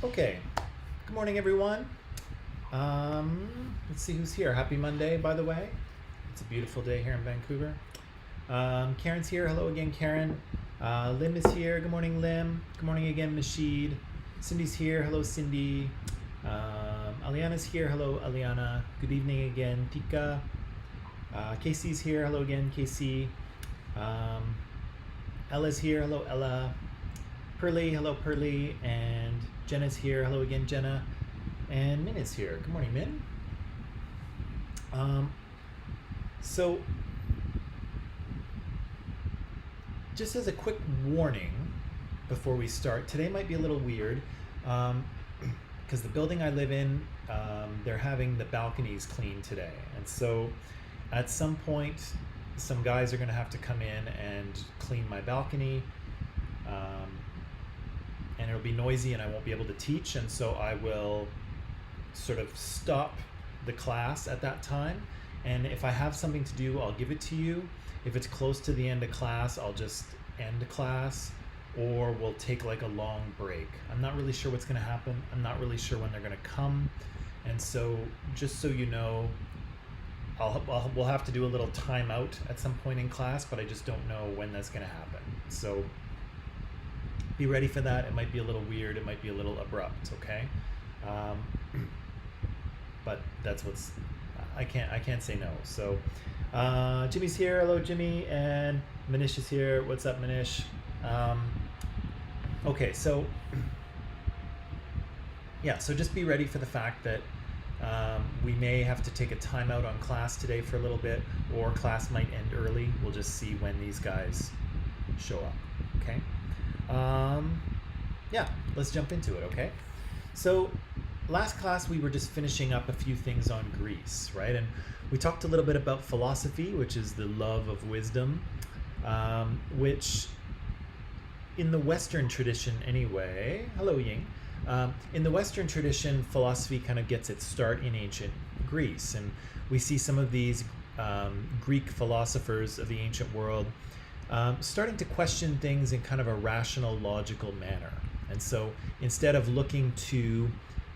Okay, good morning everyone. Let's see who's here. Happy Monday, by the way. It's a beautiful day here in Vancouver. Karen's here. Hello again, Karen. Lim is here. Good morning, Lim. Good morning again, Mashid. Cindy's here. Hello, Cindy. Aliana's here. Hello, Aliana. Good evening again, Tika. Casey's here. Hello again, Casey. Ella's here. Hello, Ella. Pearly. Hello, Pearly. And Jenna's here. Hello again, Jenna. And Min is here. Good morning, Min. So, just as a quick warning before we start, today might be a little weird because the building I live in, they're having the balconies cleaned today. And so at some point, some guys are going to have to come in and clean my balcony. And it'll be noisy and I won't be able to teach. And so I will sort of stop the class at that time. And if I have something to do, I'll give it to you. If it's close to the end of class, I'll just end class, or we'll take like a long break. I'm not really sure what's going to happen. I'm not really sure when they're going to come. And so just so you know, we'll have to do a little timeout at some point in class, but I just don't know when that's going to happen. So be ready for that. It might be a little weird. It might be a little abrupt. Okay. But that's I can't say no. So Jimmy's here. Hello, Jimmy. And Manish is here. What's up, Manish? Okay, so yeah, so just be ready for the fact that we may have to take a timeout on class today for a little bit, or class might end early. We'll just see when these guys show up. Okay. Yeah, let's jump into it. Okay. So last class we were just finishing up a few things on Greece, right? And we talked a little bit about philosophy, which is the love of wisdom, which in the Western tradition anyway, hello Ying, in the Western tradition, philosophy kind of gets its start in ancient Greece. And we see some of these Greek philosophers of the ancient world starting to question things in kind of a rational, logical manner. And so instead of looking to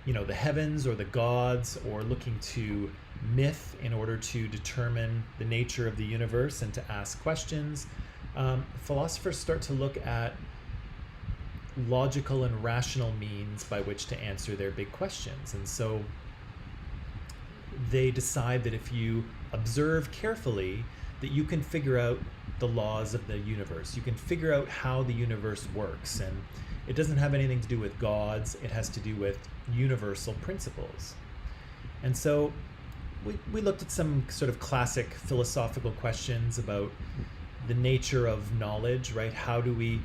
the heavens or the gods, or looking to myth in order to determine the nature of the universe and to ask questions, philosophers start to look at logical and rational means by which to answer their big questions. And so they decide that if you observe carefully, that you can figure out the laws of the universe. You can figure out how the universe works. And it doesn't have anything to do with gods. It has to do with universal principles. And so we looked at some sort of classic philosophical questions about the nature of knowledge, right? How do we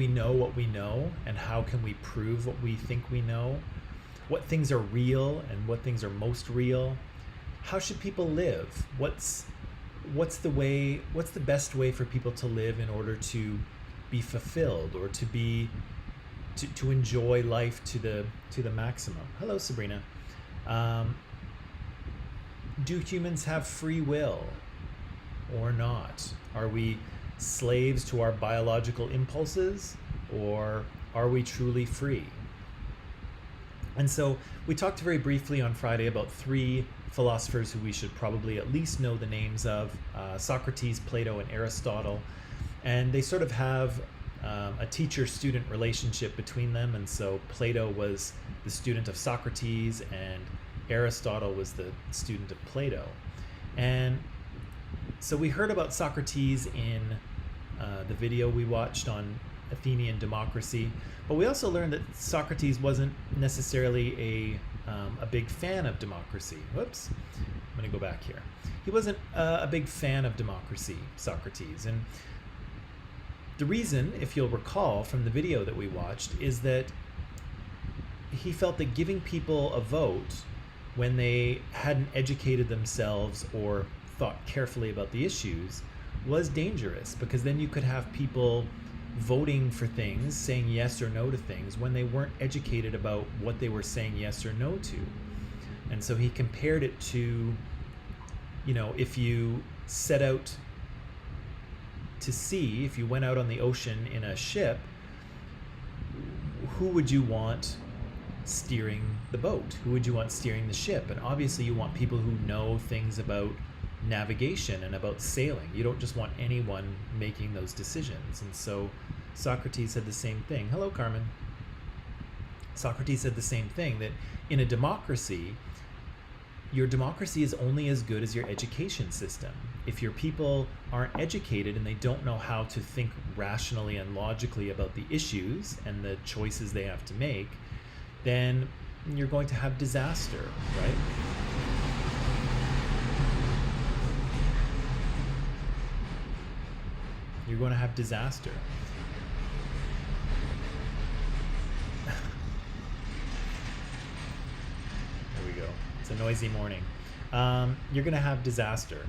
know what we know, and how can we prove what we think we know? What things are real and what things are most real? How should people live? What's the best way for people to live in order to be fulfilled, or to enjoy life to the maximum? Hello, Sabrina. Do humans have free will or not? Are we slaves to our biological impulses, or are we truly free? And so we talked very briefly on Friday about three philosophers who we should probably at least know the names of, Socrates, Plato, and Aristotle. And they sort of have a teacher-student relationship between them. And so Plato was the student of Socrates, and Aristotle was the student of Plato. And so we heard about Socrates in the video we watched on Athenian democracy, but we also learned that Socrates wasn't necessarily a big fan of democracy. Whoops, I'm going to go back here. He wasn't a big fan of democracy, Socrates. And the reason, if you'll recall from the video that we watched, is that he felt that giving people a vote when they hadn't educated themselves or thought carefully about the issues was dangerous, because then you could have people voting for things, saying yes or no to things, when they weren't educated about what they were saying yes or no to. And so he compared it to, if you set out to sea, if you went out on the ocean in a ship, who would you want steering the boat? Who would you want steering the ship? And obviously you want people who know things about navigation and about sailing. You don't just want anyone making those decisions. And so Socrates said the same thing. Hello, Carmen. Socrates said the same thing, that in a democracy, your democracy is only as good as your education system. If your people aren't educated and they don't know how to think rationally and logically about the issues and the choices they have to make, then you're going to have disaster, right? You're going to have disaster. There we go. It's a noisy morning. You're going to have disaster.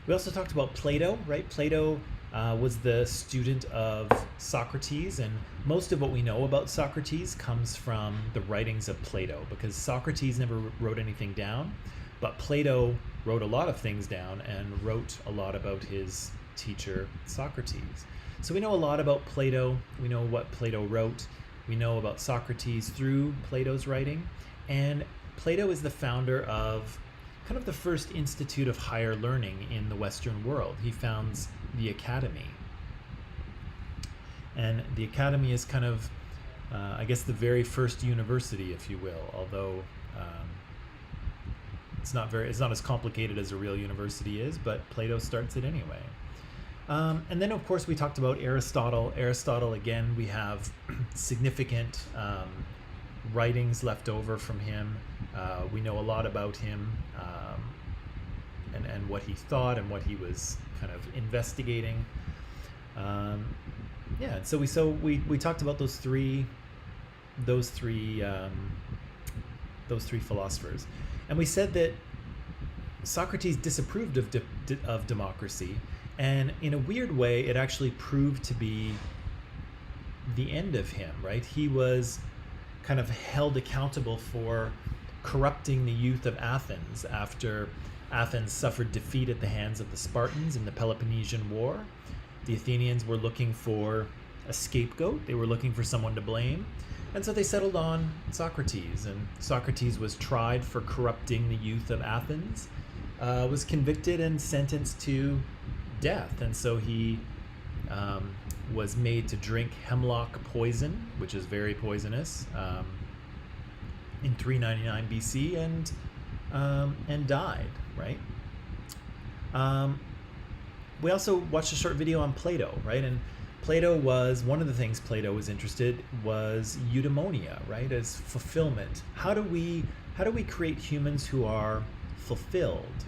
We also talked about Plato, right? Plato was the student of Socrates, and most of what we know about Socrates comes from the writings of Plato, because Socrates never wrote anything down, but Plato wrote a lot of things down and wrote a lot about his teacher Socrates. So we know a lot about Plato. We know what Plato wrote. We know about Socrates through Plato's writing, and Plato is the founder of kind of the first institute of higher learning in the Western world. He founds the academy. And the academy is kind of, I guess, the very first university, if you will, although it's not as complicated as a real university is, but Plato starts it anyway. And then, of course, we talked about Aristotle. Aristotle, again, we have significant writings left over from him. We know a lot about him and what he thought and what he was kind of investigating. And so we talked about those three philosophers, and we said that Socrates disapproved of democracy, and in a weird way, it actually proved to be the end of him. Right? He was kind of held accountable for corrupting the youth of Athens after Athens suffered defeat at the hands of the Spartans in the Peloponnesian War. The Athenians were looking for a scapegoat. They were looking for someone to blame. And so they settled on Socrates. And Socrates was tried for corrupting the youth of Athens, was convicted and sentenced to death. And so he was made to drink hemlock poison, which is very poisonous, in 399 BC, and died, right? We also watched a short video on Plato, right? And Plato was, one of the things Plato was interested was eudaimonia, right? As fulfillment. How do we create humans who are fulfilled,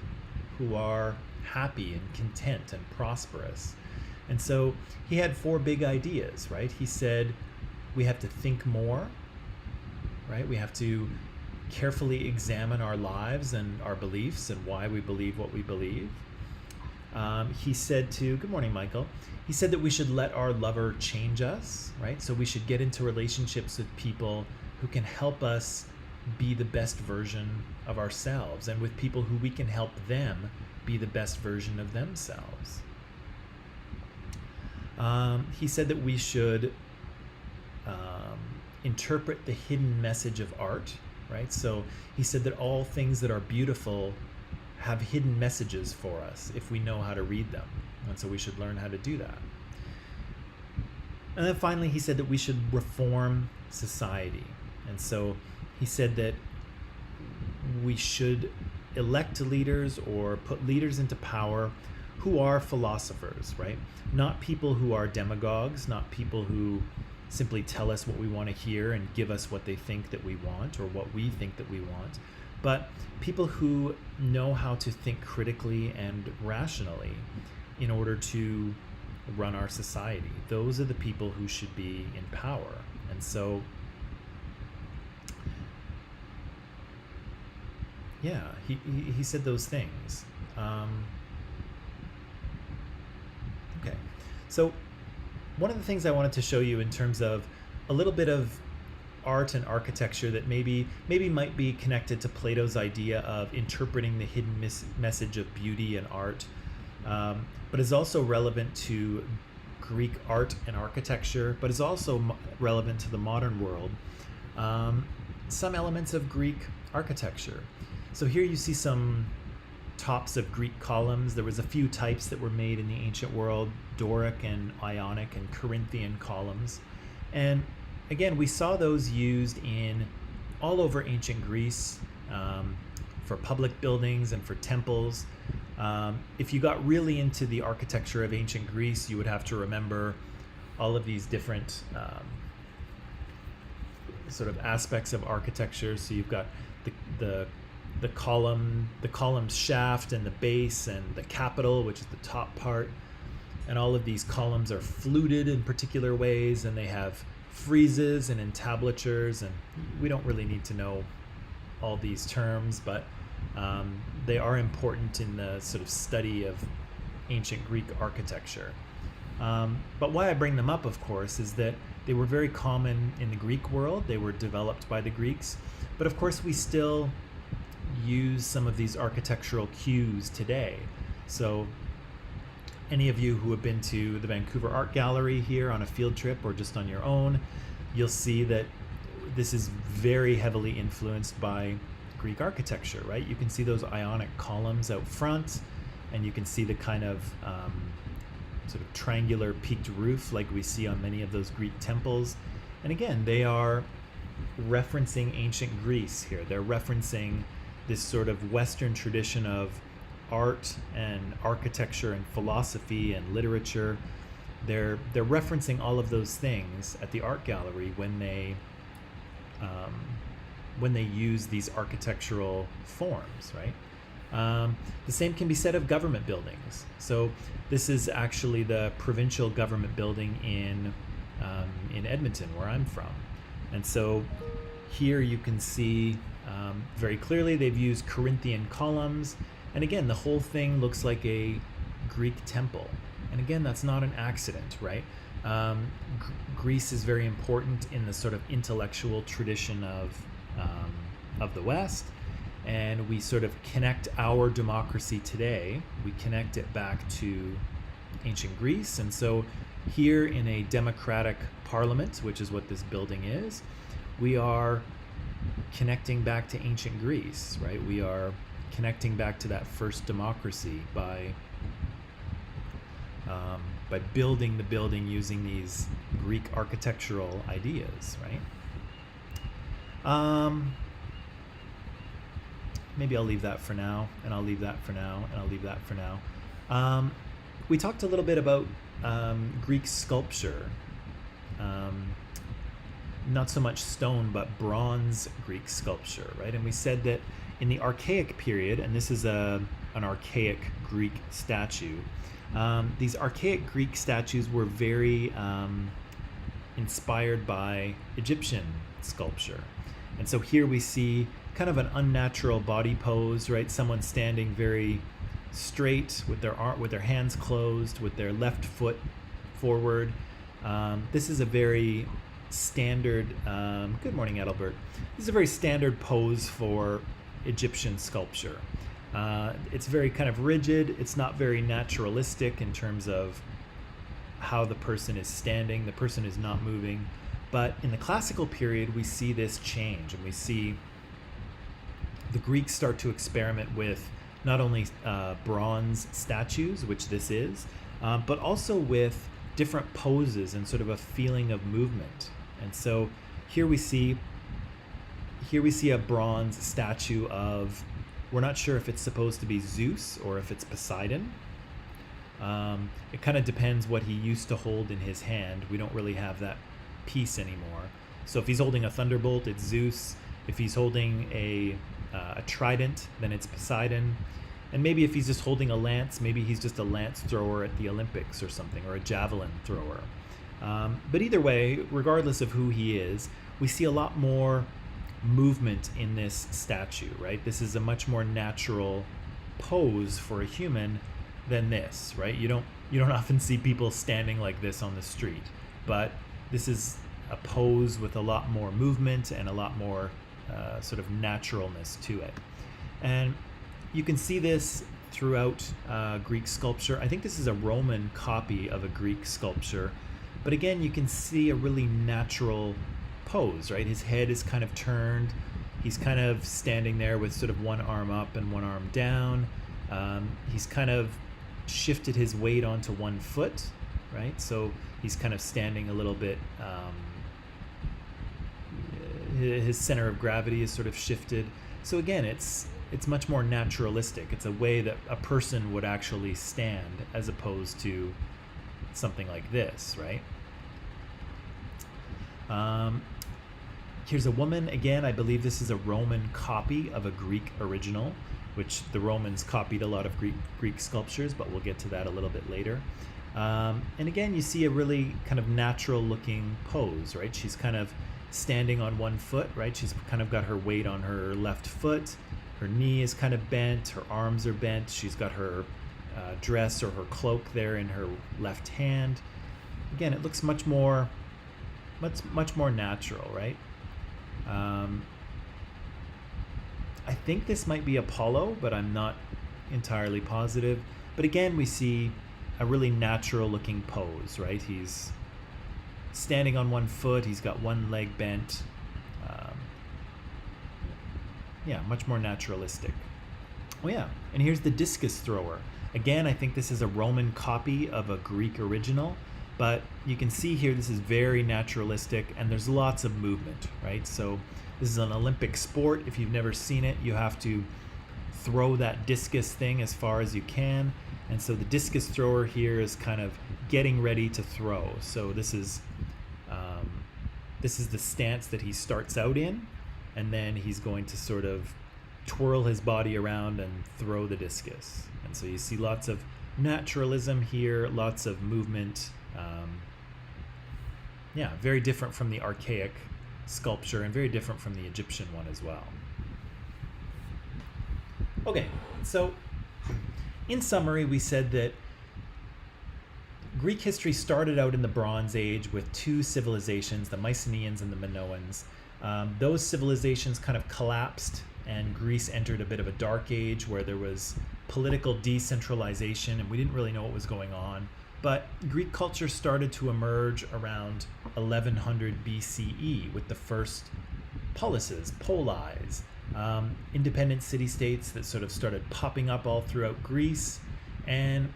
who are happy and content and prosperous? And so he had 4 big ideas, right? He said we have to think more, right? We have to carefully examine our lives and our beliefs and why we believe what we believe. He said good morning, Michael. He said that we should let our lover change us, right? So we should get into relationships with people who can help us be the best version of ourselves, and with people who we can help them be the best version of themselves. He said that we should interpret the hidden message of art, right? So he said that all things that are beautiful have hidden messages for us if we know how to read them. And so we should learn how to do that. And then finally, he said that we should reform society. And so he said that we should elect leaders or put leaders into power who are philosophers, right? Not people who are demagogues, not people who simply tell us what we want to hear and give us what they think that we want or what we think that we want, but people who know how to think critically and rationally in order to run our society. Those are the people who should be in power. And so, yeah, he said those things. Okay, so one of the things I wanted to show you in terms of a little bit of art and architecture that maybe might be connected to Plato's idea of interpreting the hidden message of beauty and art, but is also relevant to Greek art and architecture, but is also relevant to the modern world, some elements of Greek architecture. So here you see some tops of Greek columns. There was a few types that were made in the ancient world: Doric and Ionic and Corinthian columns. And again, we saw those used in all over ancient Greece, for public buildings and for temples. If you got really into the architecture of ancient Greece, you would have to remember all of these different sort of aspects of architecture. So you've got the column shaft and the base and the capital, which is the top part. And all of these columns are fluted in particular ways, and they have friezes and entablatures. And we don't really need to know all these terms, but they are important in the sort of study of ancient Greek architecture. But why I bring them up, of course, is that they were very common in the Greek world. They were developed by the Greeks. But of course, we still use some of these architectural cues today. So any of you who have been to the Vancouver Art Gallery here on a field trip or just on your own, you'll see that this is very heavily influenced by Greek architecture, right? You can see those Ionic columns out front, and you can see the kind of sort of triangular peaked roof like we see on many of those Greek temples. And again, they are referencing ancient Greece here. They're referencing this sort of Western tradition of art and architecture and philosophy and literature. They're referencing all of those things at the art gallery when they use these architectural forms, right? The same can be said of government buildings. So this is actually the provincial government building in Edmonton, where I'm from. And so here you can see very clearly they've used Corinthian columns. And again, the whole thing looks like a Greek temple. And again, that's not an accident, right? Greece is very important in the sort of intellectual tradition of the West. And we sort of connect our democracy today, we connect it back to ancient Greece. And so here in a democratic parliament, which is what this building is, we are connecting back to ancient Greece, right? We are connecting back to that first democracy by building the building using these Greek architectural ideas, right? Maybe I'll leave that for now, and I'll leave that for now, and I'll leave that for now. We talked a little bit about Greek sculpture. Not so much stone, but bronze Greek sculpture, right? And we said that in the Archaic period, and this is an archaic Greek statue, these archaic Greek statues were very inspired by Egyptian sculpture. And so here we see kind of an unnatural body pose, right? Someone standing very straight with their hands closed, with their left foot forward. This is a very standard, good morning, Adelbert. This is a very standard pose for Egyptian sculpture. It's very kind of rigid. It's not very naturalistic in terms of how the person is standing. The person is not moving. But in the classical period, we see this change, and we see the Greeks start to experiment with not only bronze statues, which this is, but also with different poses and sort of a feeling of movement. And so here we see a bronze statue of, we're not sure if it's supposed to be Zeus or if it's Poseidon. It kind of depends what he used to hold in his hand. We don't really have that piece anymore. So if he's holding a thunderbolt, it's Zeus. If he's holding a trident, then it's Poseidon. And maybe if he's just holding a lance, maybe he's just a lance thrower at the Olympics or something, or a javelin thrower. But either way, regardless of who he is, we see a lot more movement in this statue, right? This is a much more natural pose for a human than this, right? You don't often see people standing like this on the street, but this is a pose with a lot more movement and a lot more sort of naturalness to it. And you can see this throughout Greek sculpture. I think this is a Roman copy of a Greek sculpture. But again, you can see a really natural pose, right? His head is kind of turned. He's kind of standing there with sort of one arm up and one arm down. He's kind of shifted his weight onto one foot, right? So he's kind of standing a little bit, his center of gravity is sort of shifted. So again, it's much more naturalistic. It's a way that a person would actually stand as opposed to something like this, right? Here's a woman. Again, I believe this is a Roman copy of a Greek original, which the Romans copied a lot of Greek sculptures, but we'll get to that a little bit later. And again, you see a really kind of natural looking pose, right? She's kind of standing on one foot, right? She's kind of got her weight on her left foot. Her knee is kind of bent. Her arms are bent. She's got her dress or her cloak there in her left hand. Again, it looks much more natural, right? I think this might be Apollo, but I'm not entirely positive. But again, we see a really natural looking pose, right? He's standing on one foot. He's got one leg bent. Yeah, much more naturalistic. Oh yeah, and here's the discus thrower. Again, I think this is a Roman copy of a Greek original, but you can see here this is very naturalistic and there's lots of movement, right? So this is an Olympic sport. If you've never seen it, you have to throw that discus thing as far as you can. And so the discus thrower here is kind of getting ready to throw. So this is the stance that he starts out in, and then he's going to sort of twirl his body around and throw the discus. And so you see lots of naturalism here, lots of movement. Yeah, very different from the archaic sculpture and very different from the Egyptian one as well. Okay, so in summary, we said that Greek history started out in the Bronze Age with two civilizations, the Mycenaeans and the Minoans. Those civilizations kind of collapsed and Greece entered a bit of a dark age where there was political decentralization and we didn't really know what was going on. But Greek culture started to emerge around 1100 BCE with the first polises, polis, independent city-states that sort of started popping up all throughout Greece. And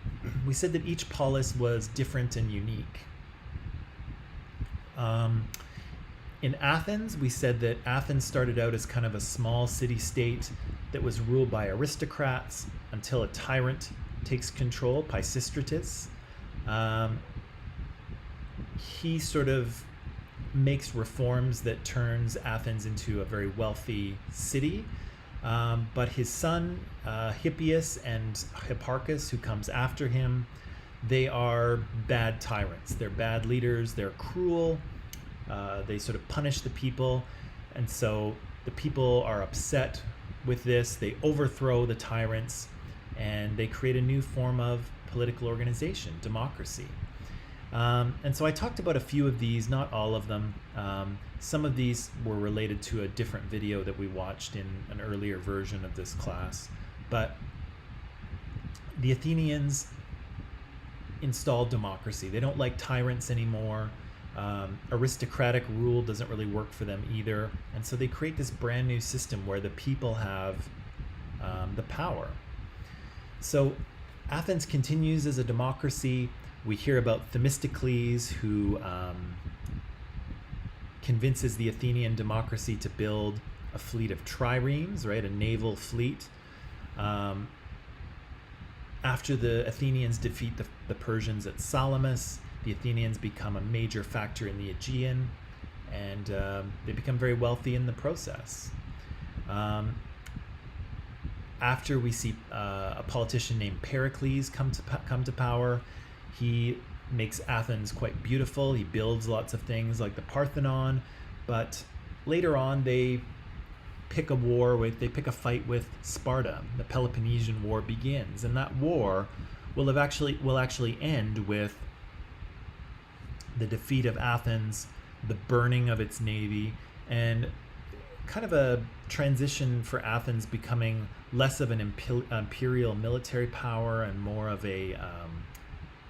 we said that each polis was different and unique. In Athens, we said that Athens started out as kind of a small city-state that was ruled by aristocrats until a tyrant takes control, Pisistratus. He sort of makes reforms that turns Athens into a very wealthy city. But his son, Hippias and Hipparchus, who comes after him, they are bad tyrants. They're bad leaders. They're cruel. They sort of punish the people. And so the people are upset with this. They overthrow the tyrants and they create a new form of political organization, democracy. And so I talked about a few of these, not all of them. Some of these were related to a different video that we watched in an earlier version of this class. But the Athenians installed democracy. They don't like tyrants anymore. Aristocratic rule doesn't really work for them either. And so they create this brand new system where the people have the power. So Athens continues as a democracy. We hear about Themistocles, who convinces the Athenian democracy to build a fleet of triremes, right, a naval fleet. After the Athenians defeat the Persians at Salamis, the Athenians become a major factor in the Aegean, and they become very wealthy in the process. After we see a politician named Pericles come to power, he makes Athens quite beautiful. He builds lots of things like the Parthenon, but later on they pick a fight with Sparta. The Peloponnesian War begins, and that war will actually end with the defeat of Athens, the burning of its navy, and kind of a transition for Athens becoming less of an imperial military power and more of a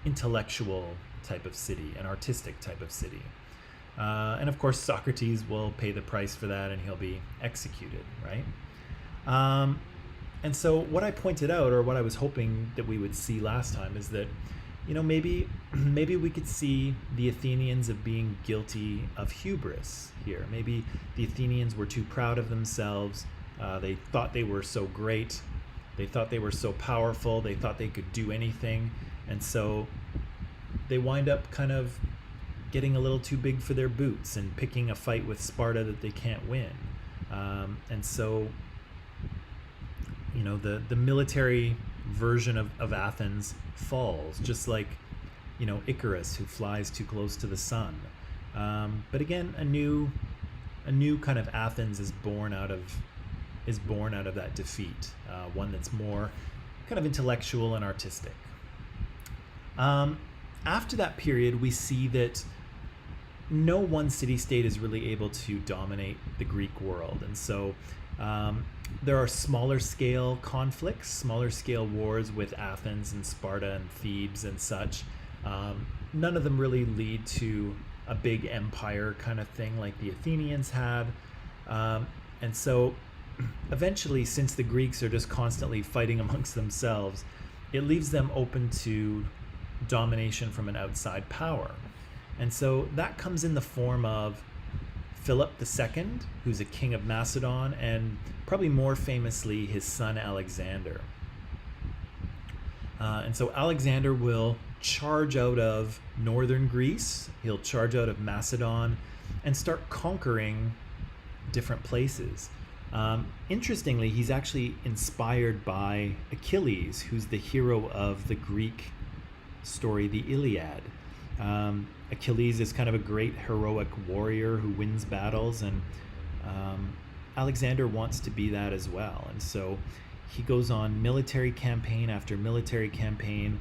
intellectual type of city, an artistic type of city. And of course, Socrates will pay the price for that, and he'll be executed, right? And so what I pointed out, or what I was hoping that we would see last time, is that, maybe we could see the Athenians of being guilty of hubris here. Maybe the Athenians were too proud of themselves. They thought they were so great. They thought they were so powerful. They thought they could do anything. And so they wind up kind of getting a little too big for their boots and picking a fight with Sparta that they can't win. And so the military version of Athens falls, just like Icarus, who flies too close to the sun. But again, a new kind of Athens is born out of that defeat, one that's more kind of intellectual and artistic. After that period, we see that no one city-state is really able to dominate the Greek world. And so there are smaller scale conflicts, smaller scale wars with Athens and Sparta and Thebes and such. None of them really lead to a big empire kind of thing like the Athenians had. And so eventually, since the Greeks are just constantly fighting amongst themselves, it leaves them open to domination from an outside power. And so that comes in the form of Philip II, who's a king of Macedon, and probably more famously his son Alexander. And so Alexander will charge out of northern Greece, he'll charge out of Macedon, and start conquering different places. Interestingly, he's actually inspired by Achilles, who's the hero of the Greek story, the Iliad. Achilles is kind of a great heroic warrior who wins battles, and Alexander wants to be that as well. And so he goes on military campaign after military campaign,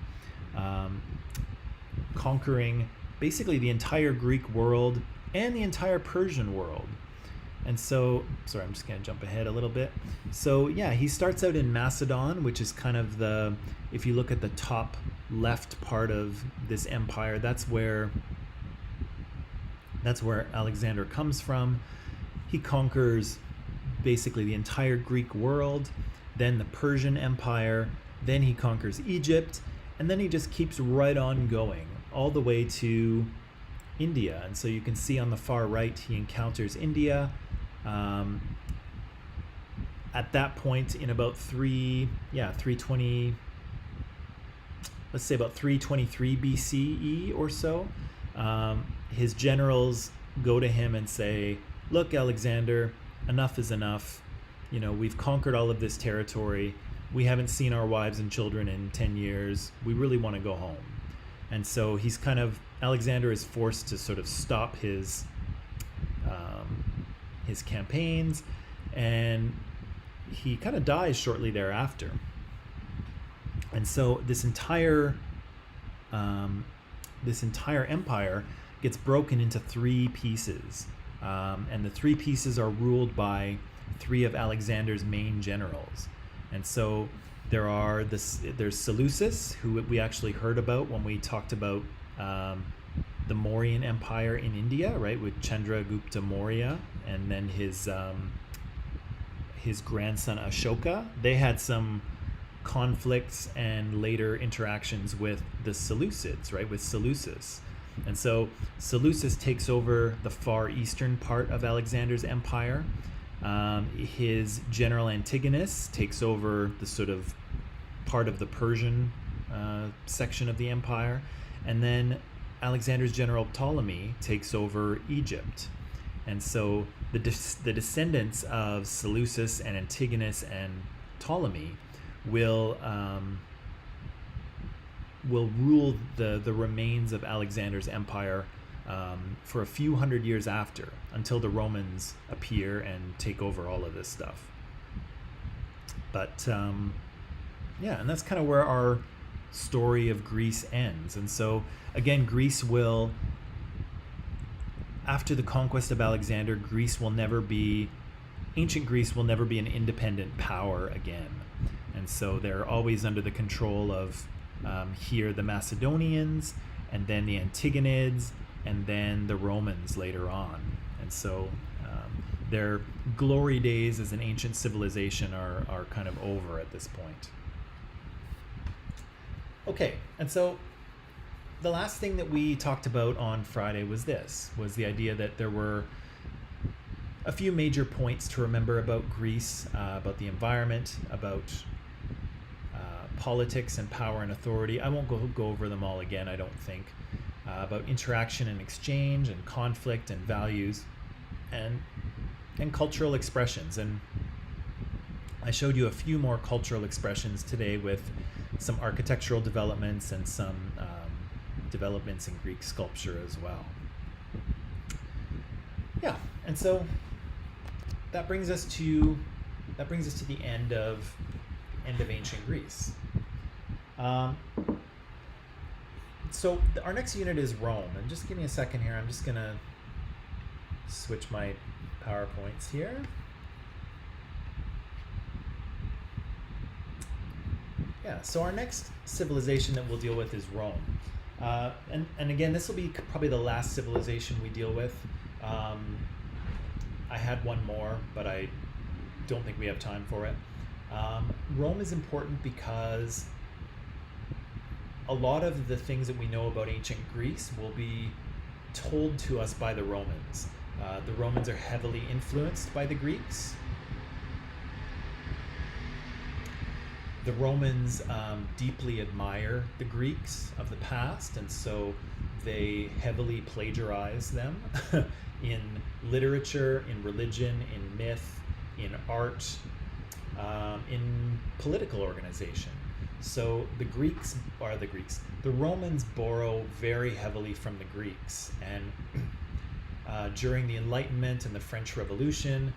conquering basically the entire Greek world and the entire Persian world. And so, sorry, I'm just going to jump ahead a little bit. So yeah, he starts out in Macedon, which is kind of if you look at the top left part of this empire, that's where Alexander comes from. He conquers basically the entire Greek world, then the Persian Empire, then he conquers Egypt, and then he just keeps right on going all the way to India. And so you can see on the far right, he encounters India. At that point, in about 320, let's say about 323 BCE or so, his generals go to him and say, "Look, Alexander, enough is enough. We've conquered all of this territory. We haven't seen our wives and children in 10 years. We really want to go home." And so Alexander is forced to sort of stop his campaigns, and he kind of dies shortly thereafter. And so this entire empire gets broken into three pieces, and the three pieces are ruled by three of Alexander's main generals. And so there's Seleucus, who we actually heard about when we talked about the Mauryan Empire in India, right, with Chandragupta Maurya, and then his grandson Ashoka. They had some conflicts and later interactions with the Seleucids, right, with Seleucus. And so Seleucus takes over the far eastern part of Alexander's empire. His general Antigonus takes over the sort of part of the Persian section of the empire. And then Alexander's general Ptolemy takes over Egypt. And so the descendants of Seleucus and Antigonus and Ptolemy will rule the remains of Alexander's empire for a few hundred years after, until the Romans appear and take over all of this stuff. But and that's kind of where our story of Greece ends. And so again, after the conquest of Alexander, ancient Greece will never be an independent power again. And so they're always under the control of here the Macedonians, and then the Antigonids, and then the Romans later on. And so their glory days as an ancient civilization are kind of over at this point. Okay, and so the last thing that we talked about on Friday was the idea that there were a few major points to remember about Greece, about the environment, about politics and power and authority. I won't go over them all again, I don't think. About interaction and exchange and conflict and values and cultural expressions. And I showed you a few more cultural expressions today with some architectural developments and some developments in Greek sculpture as well. Yeah, and so that brings us to the end of ancient Greece. So our next unit is Rome, and just give me a second here. I'm just gonna switch my PowerPoints here. Yeah, so our next civilization that we'll deal with is Rome. And again, this will be probably the last civilization we deal with. I had one more, but I don't think we have time for it. Rome is important because a lot of the things that we know about ancient Greece will be told to us by the Romans. The Romans are heavily influenced by the Greeks. The Romans deeply admire the Greeks of the past, and so they heavily plagiarize them in literature, in religion, in myth, in art, in political organization. So the Romans borrow very heavily from the Greeks, and during the Enlightenment and the French Revolution,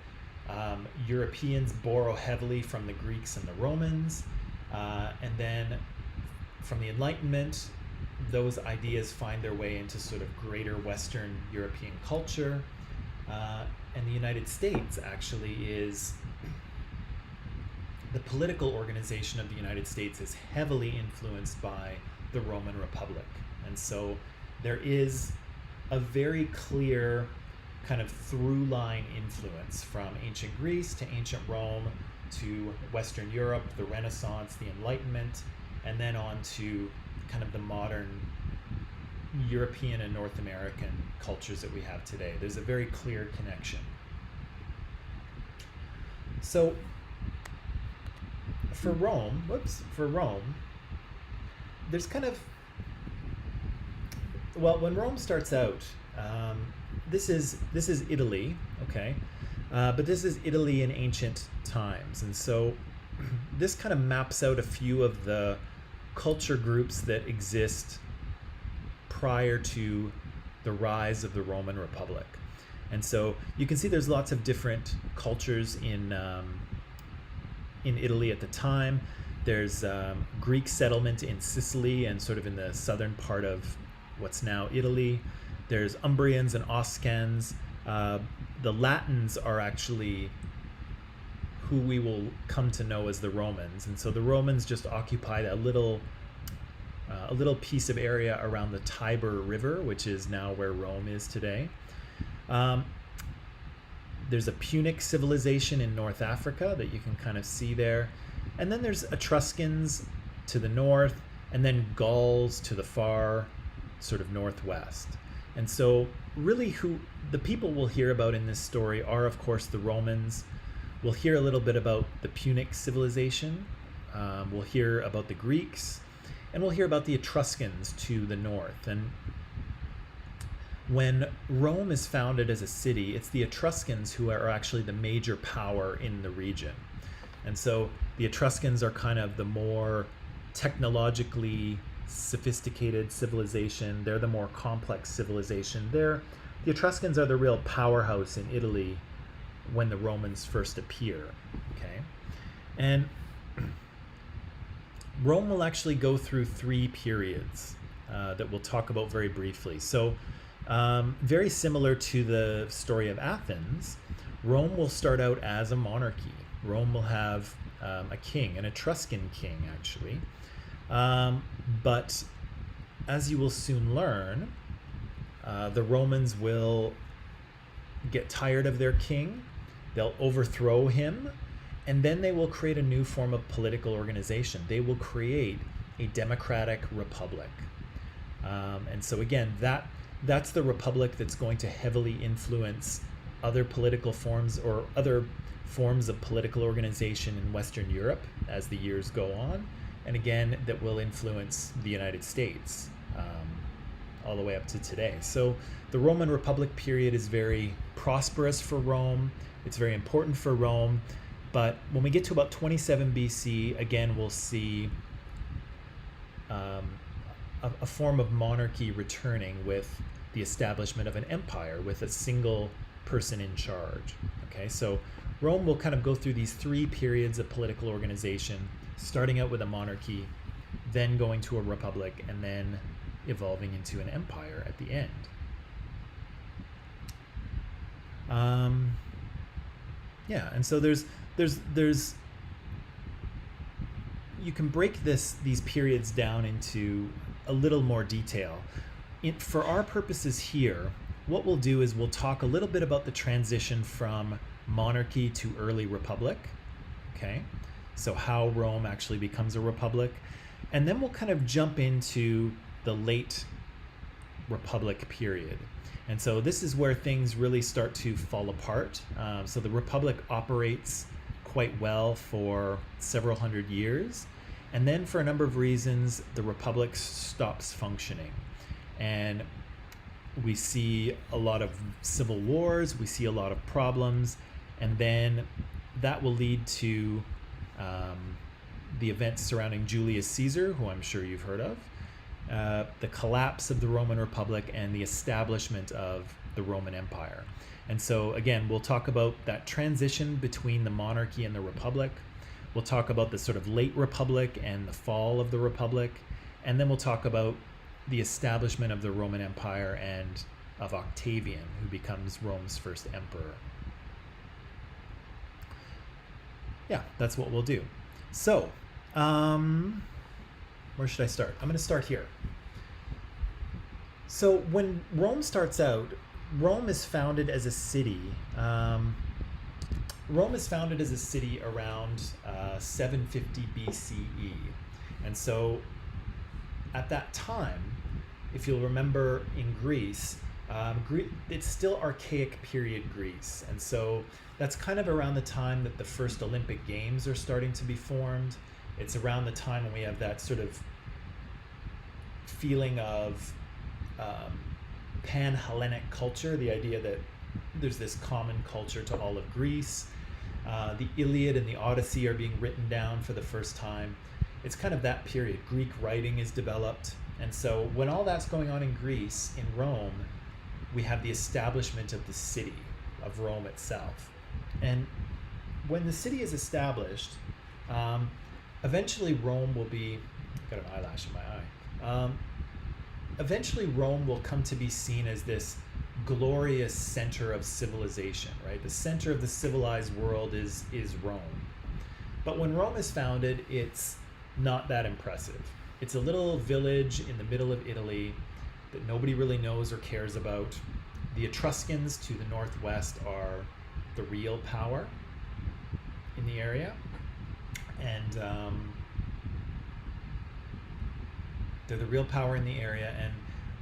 Europeans borrow heavily from the Greeks and the Romans, and then from the Enlightenment, those ideas find their way into sort of greater Western European culture, and the United States actually is, the political organization of the United States is heavily influenced by the Roman Republic. And so there is a very clear kind of through line influence from ancient Greece to ancient Rome to Western Europe, the Renaissance, the Enlightenment, and then on to kind of the modern European and North American cultures that we have today. There's a very clear connection. So for Rome, there's kind of, well, when Rome starts out, this is Italy, okay, but this is Italy in ancient times, and so this kind of maps out a few of the culture groups that exist prior to the rise of the Roman Republic. And so you can see there's lots of different cultures in Italy at the time. There's Greek settlement in Sicily and sort of in the southern part of what's now Italy. There's Umbrians and Oscans. The Latins are actually who we will come to know as the Romans. And so the Romans just occupied a little piece of area around the Tiber River, which is now where Rome is today. There's a Punic civilization in North Africa that you can kind of see there. And then there's Etruscans to the north, and then Gauls to the far sort of northwest. And so really who the people we'll hear about in this story are, of course, the Romans. We'll hear a little bit about the Punic civilization. We'll hear about the Greeks, and we'll hear about the Etruscans to the north. And when Rome is founded as a city, it's the Etruscans who are actually the major power in the region. And so the Etruscans are kind of the more technologically sophisticated civilization. They're the more complex civilization. The Etruscans are the real powerhouse in Italy when the Romans first appear. Okay, and Rome will actually go through three periods that we'll talk about very briefly. So very similar to the story of Athens, Rome will start out as a monarchy. Rome will have a king, an Etruscan king, actually. But as you will soon learn, the Romans will get tired of their king, they'll overthrow him, and then they will create a new form of political organization. They will create a democratic republic. And so again, that's the republic that's going to heavily influence other political forms or other forms of political organization in Western Europe as the years go on. And again, that will influence the United States all the way up to today. So the Roman Republic period is very prosperous for Rome. It's very important for Rome. But when we get to about 27 BC, again, we'll see a form of monarchy returning with the establishment of an empire with a single person in charge. Okay, so Rome will kind of go through these three periods of political organization, starting out with a monarchy, then going to a republic, and then evolving into an empire at the end. And so there's you can break these periods down into a little more detail. For our purposes here, what we'll do is we'll talk a little bit about the transition from monarchy to early republic. Okay, so how Rome actually becomes a republic, and then we'll kind of jump into the late republic period. And so this is where things really start to fall apart. So the republic operates quite well for several hundred years, and then for a number of reasons the republic stops functioning, and we see a lot of civil wars, we see a lot of problems, and then that will lead to the events surrounding Julius Caesar, who I'm sure you've heard of, the collapse of the Roman Republic, and the establishment of the Roman Empire. And so again, we'll talk about that transition between the monarchy and the republic. We'll talk about the sort of late republic and the fall of the republic. And then we'll talk about the establishment of the Roman Empire and of Octavian, who becomes Rome's first emperor. Yeah, that's what we'll do. So, where should I start? I'm going to start here. So when Rome starts out, Rome is founded as a city. Rome is founded as a city around 750 BCE. And so at that time, if you'll remember in Greece, it's still archaic period Greece. And so that's kind of around the time that the first Olympic Games are starting to be formed. It's around the time when we have that sort of feeling of pan-Hellenic culture, the idea that there's this common culture to all of Greece. The Iliad and the Odyssey are being written down for the first time. It's kind of that period. Greek writing is developed. And so when all that's going on in Greece, in Rome, we have the establishment of the city of Rome itself. And when the city is established, eventually Rome will be, got an eyelash in my eye. Eventually Rome will come to be seen as this glorious center of civilization, right? The center of the civilized world is Rome. But when Rome is founded, it's not that impressive. It's a little village in the middle of Italy that nobody really knows or cares about. The Etruscans to the northwest are the real power in the area. And they're the real power in the area. And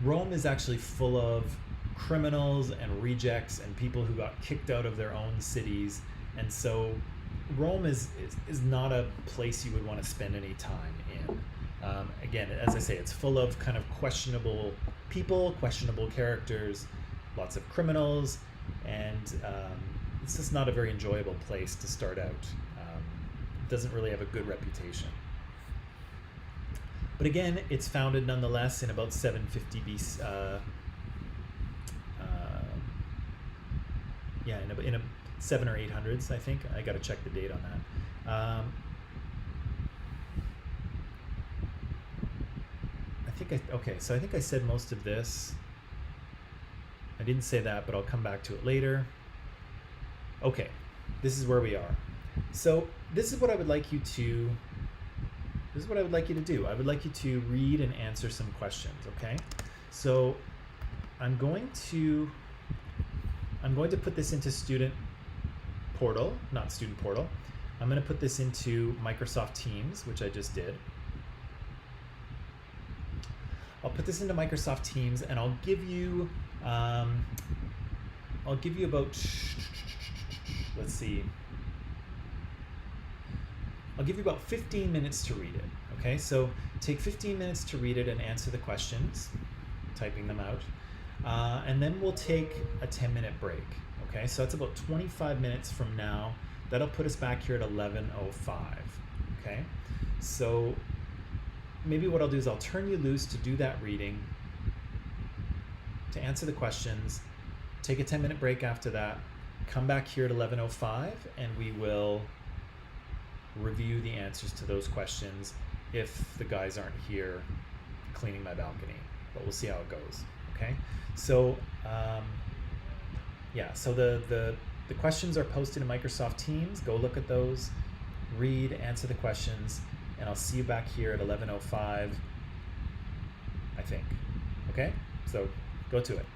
Rome is actually full of criminals and rejects and people who got kicked out of their own cities. And so Rome is not a place you would want to spend any time in. Again, as I say, it's full of kind of questionable people, questionable characters, lots of criminals, and it's just not a very enjoyable place to start out. It doesn't really have a good reputation. But again, it's founded nonetheless in about 750 BC. In a 7 or 800s, I think. I got to check the date on that. So I think I said most of this. I didn't say that, but I'll come back to it later. Okay, this is where we are. So this is what I would like you to do. I would like you to read and answer some questions, okay? So I'm going to put this into student portal, not student portal. I'm going to put this into Microsoft Teams, which I just did. I'll put this into Microsoft Teams, and I'll give you about, let's see, I'll give you about 15 minutes to read it. Okay, so take 15 minutes to read it and answer the questions, typing them out, and then we'll take a 10-minute break. Okay, so that's about 25 minutes from now. That'll put us back here at 11:05. Okay, so maybe what I'll do is I'll turn you loose to do that reading, to answer the questions, take a 10-minute break after that, come back here at 11:05, and we will review the answers to those questions if the guys aren't here cleaning my balcony, but we'll see how it goes. Okay, so yeah, so the questions are posted in Microsoft Teams. Go look at those, read, answer the questions, and I'll see you back here at 11:05, I think. Okay, so go to it.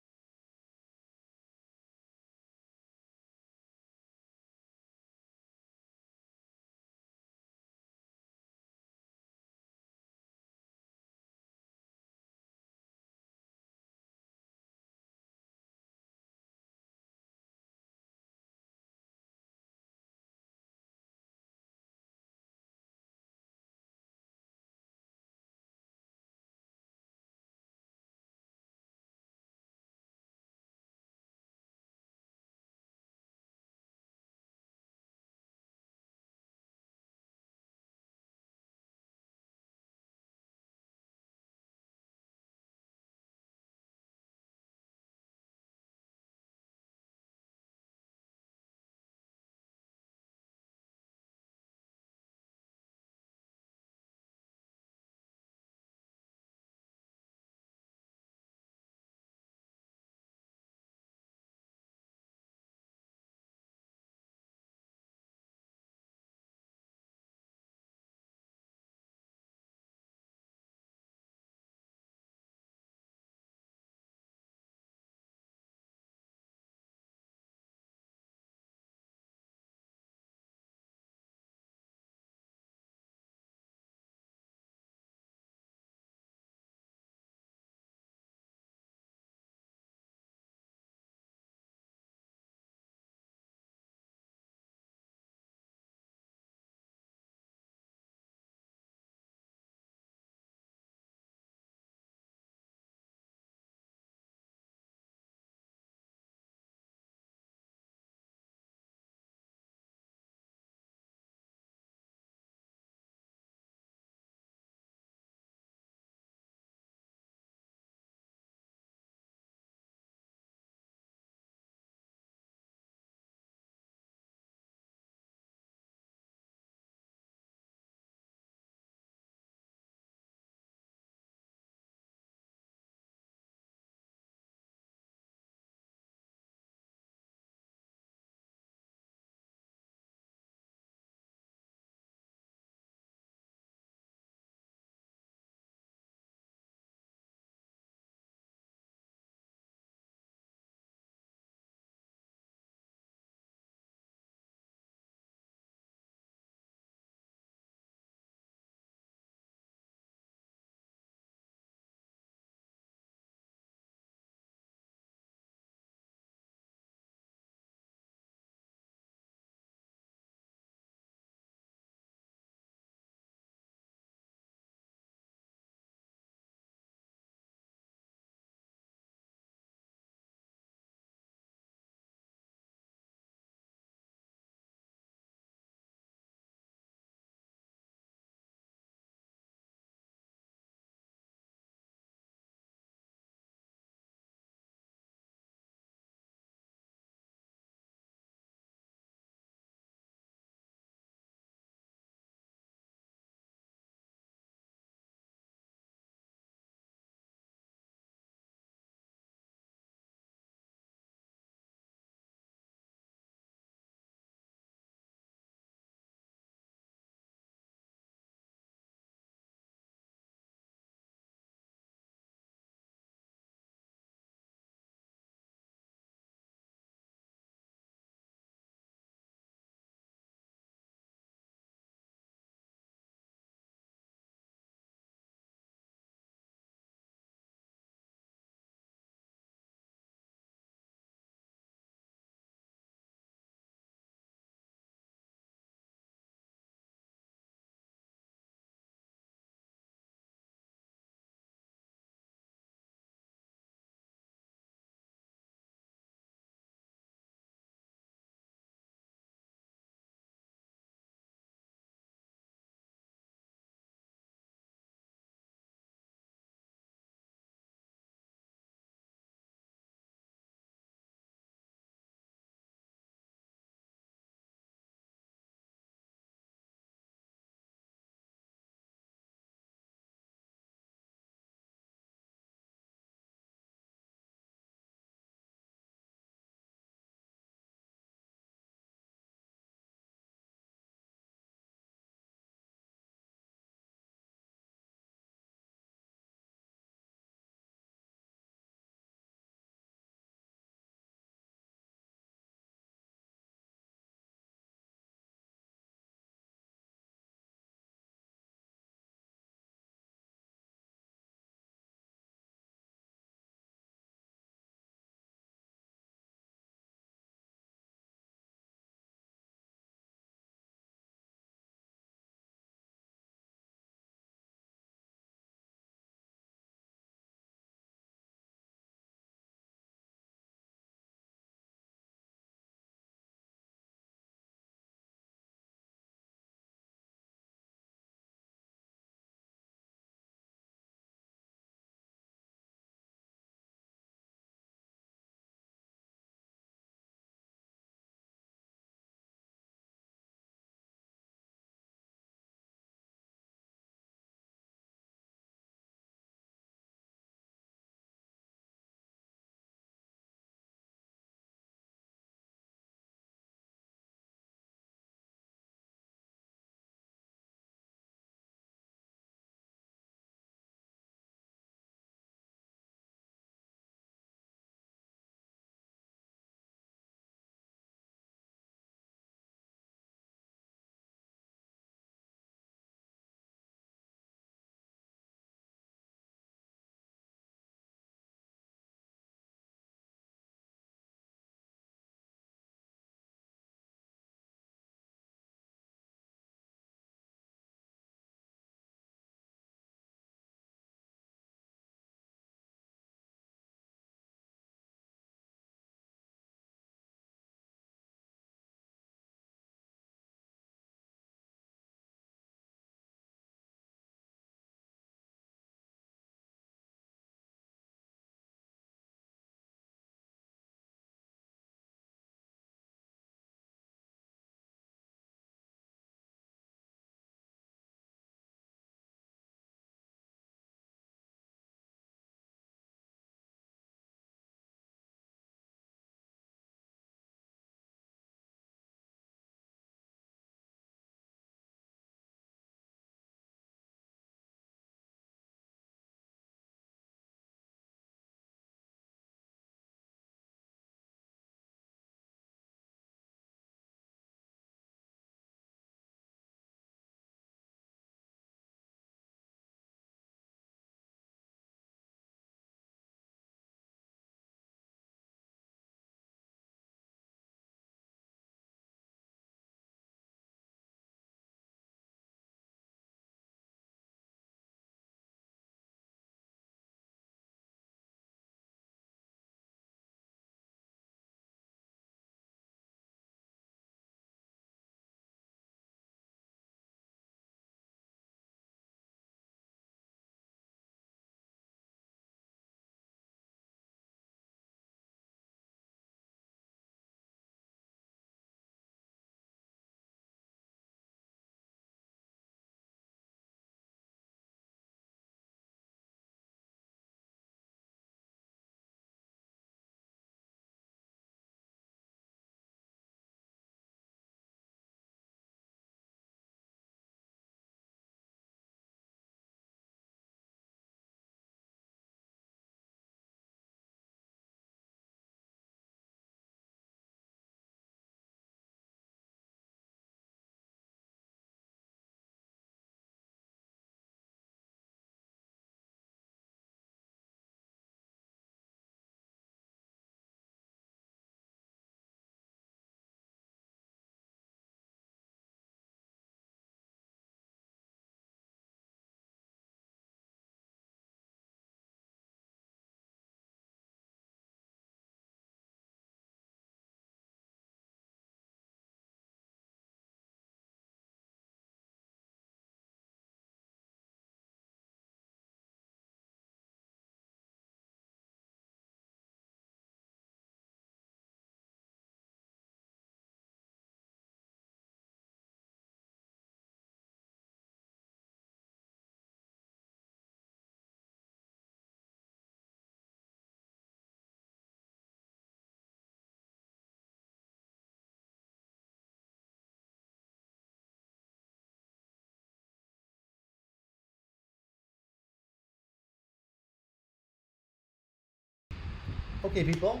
Okay, people,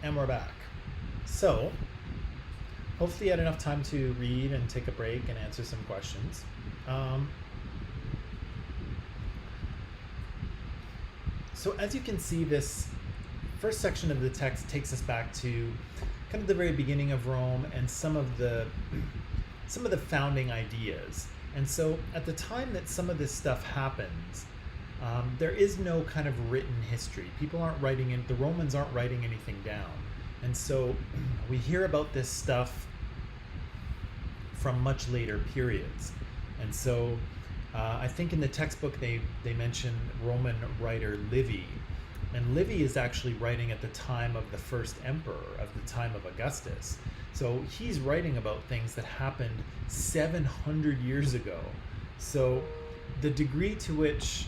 and we're back. So, hopefully, you had enough time to read and take a break and answer some questions. Um, so, as you can see, this first section of the text takes us back to kind of the very beginning of Rome and some of the founding ideas. And so, at the time that some of this stuff happens, there is no kind of written history. People aren't writing in, the Romans aren't writing anything down. And so we hear about this stuff from much later periods. And so I think in the textbook they mention Roman writer Livy. And Livy is actually writing at the time of the first emperor, of the time of Augustus. So he's writing about things that happened 700 years ago. So the degree to which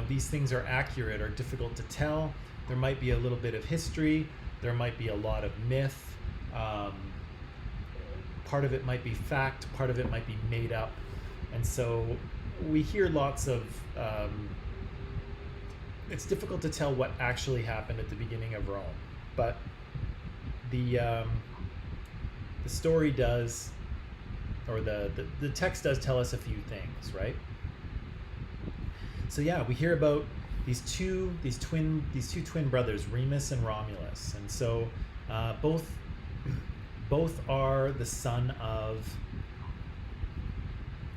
these things are accurate are difficult to tell. There might be a little bit of history. There might be a lot of myth. Part of it might be fact. Part of it might be made up. And so we hear lots of... it's difficult to tell what actually happened at the beginning of Rome. But the story does, or the text does tell us a few things, right? So yeah, we hear about these two twin brothers, Remus and Romulus, and so both are the son of,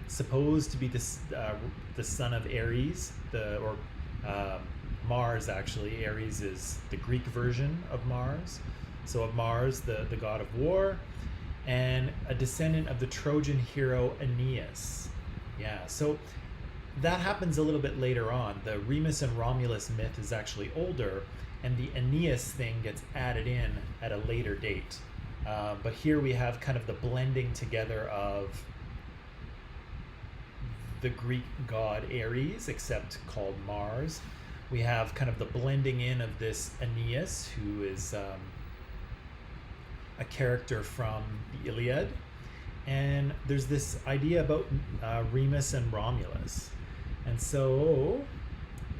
supposed to be the son of Ares, Mars actually. Ares is the Greek version of Mars, so of Mars, the god of war, and a descendant of the Trojan hero Aeneas. Yeah, so that happens a little bit later on. The Remus and Romulus myth is actually older, and the Aeneas thing gets added in at a later date. But here we have kind of the blending together of the Greek god Ares, except called Mars. We have kind of the blending in of this Aeneas, who is a character from the Iliad. And there's this idea about Remus and Romulus. And so,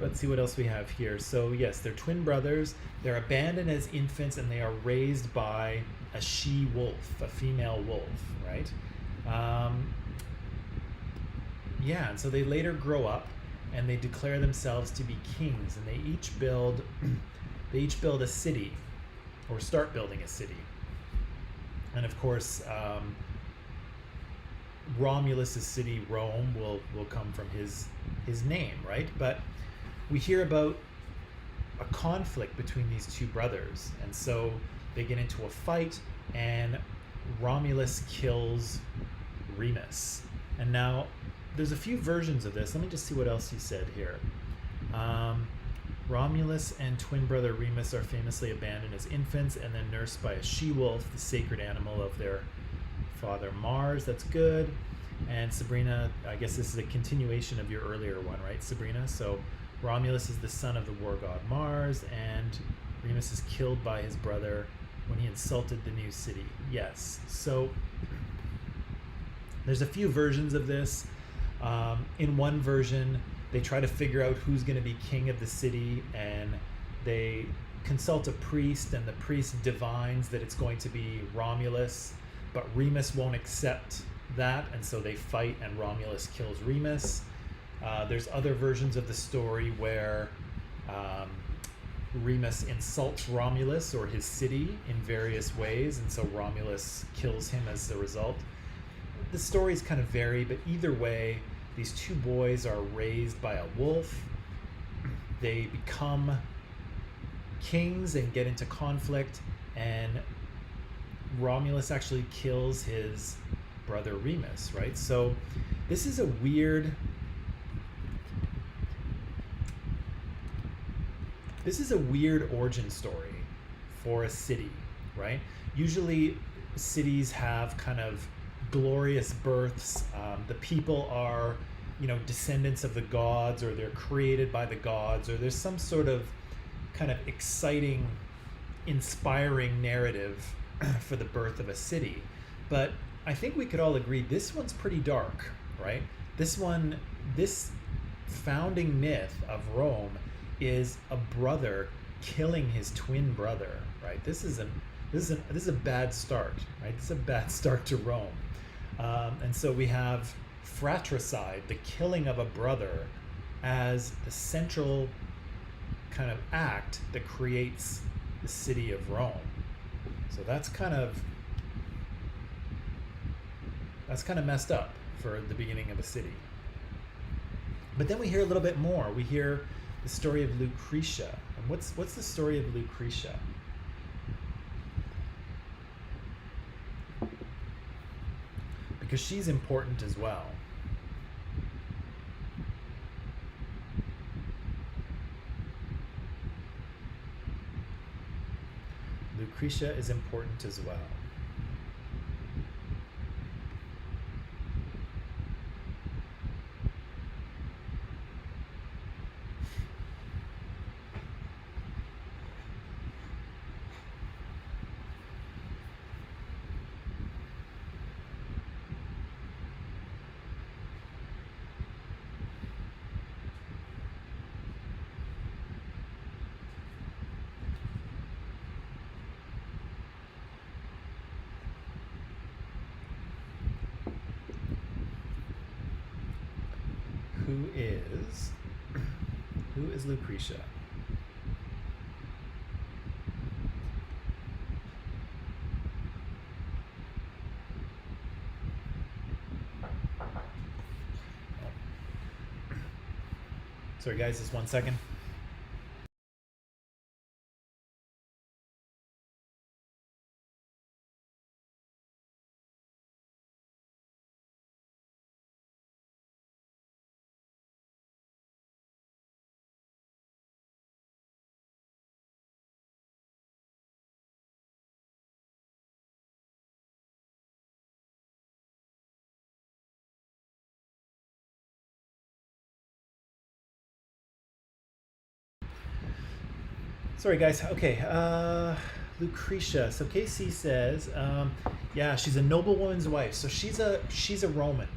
let's see what else we have here. So yes, they're twin brothers. They're abandoned as infants, and they are raised by a she-wolf, a female wolf, right? Yeah, and so they later grow up, and they declare themselves to be kings, and they each build a city, or start building a city. And of course, Romulus's city, Rome, will come from his name, right? But we hear about a conflict between these two brothers, and so they get into a fight, and Romulus kills Remus. And now there's a few versions of this. Let me just see what else he said here. Romulus and twin brother Remus are famously abandoned as infants and then nursed by a she-wolf, the sacred animal of their father Mars. That's good. And Sabrina, I guess this is a continuation of your earlier one, right, Sabrina? So Romulus is the son of the war god Mars, and Remus is killed by his brother when he insulted the new city. Yes. So there's a few versions of this. In one version, they try to figure out who's going to be king of the city, and they consult a priest, and the priest divines that it's going to be Romulus, but Remus won't accept that, and so they fight, and Romulus kills Remus. There's other versions of the story where Remus insults Romulus or his city in various ways, and so Romulus kills him as a result. The stories kind of vary, but either way, these two boys are raised by a wolf. They become kings and get into conflict, and Romulus actually kills his brother Remus, right? So this is a weird origin story for a city, right? Usually cities have kind of glorious births. The people are, descendants of the gods, or they're created by the gods, or there's some sort of kind of exciting, inspiring narrative for the birth of a city. But I think we could all agree this one's pretty dark, right? This founding myth of Rome is a brother killing his twin brother, right? This is a bad start, right? This is a bad start to Rome. And so we have fratricide, the killing of a brother, as the central kind of act that creates the city of Rome. So that's kind of messed up for the beginning of a city. But then we hear a little bit more. We hear the story of Lucretia. And what's the story of Lucretia? Because she's important as well. Lucretia is important as well. Who is Lucretia? Sorry guys, just 1 second. Sorry guys. Okay, Lucretia. So KC says, yeah, she's a noblewoman's wife. So she's a Roman.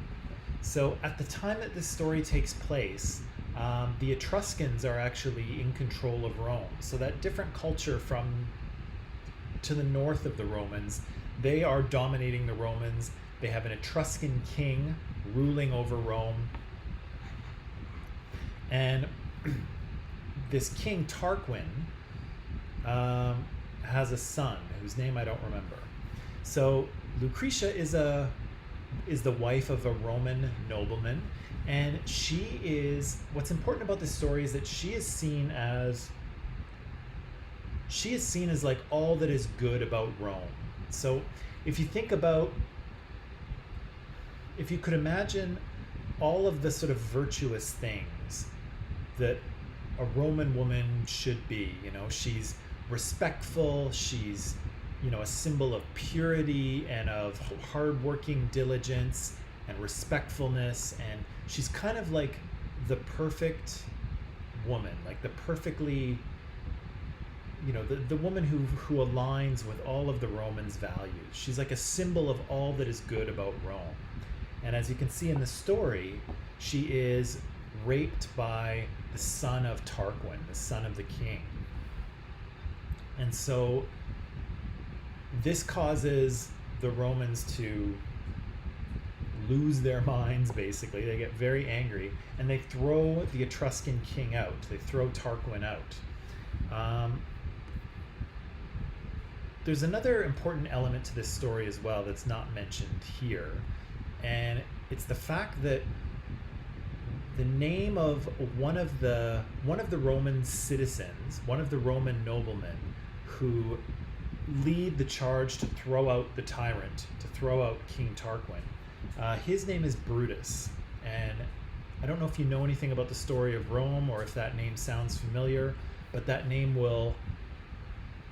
So at the time that this story takes place, the Etruscans are actually in control of Rome. So that different culture from to the north of the Romans, they are dominating the Romans. They have an Etruscan king ruling over Rome. And this king Tarquin has a son whose name I don't remember. So Lucretia is the wife of a Roman nobleman, and what's important about this story is that she is seen as like all that is good about Rome. So if you could imagine all of the sort of virtuous things that a Roman woman should be, she's respectful, she's, a symbol of purity and of hardworking diligence and respectfulness, and she's kind of like the perfect woman, like the perfectly, the woman who aligns with all of the Romans' values. She's like a symbol of all that is good about Rome. And as you can see in the story, she is raped by the son of Tarquin, the son of the king. And so this causes the Romans to lose their minds, basically. They get very angry, and they throw the Etruscan king out. They throw Tarquin out. There's another important element to this story as well that's not mentioned here, and it's the fact that the name of one of the Roman citizens, one of the Roman noblemen who lead the charge to throw out the tyrant, to throw out King Tarquin, his name is Brutus. And I don't know if you know anything about the story of Rome or if that name sounds familiar, but that name will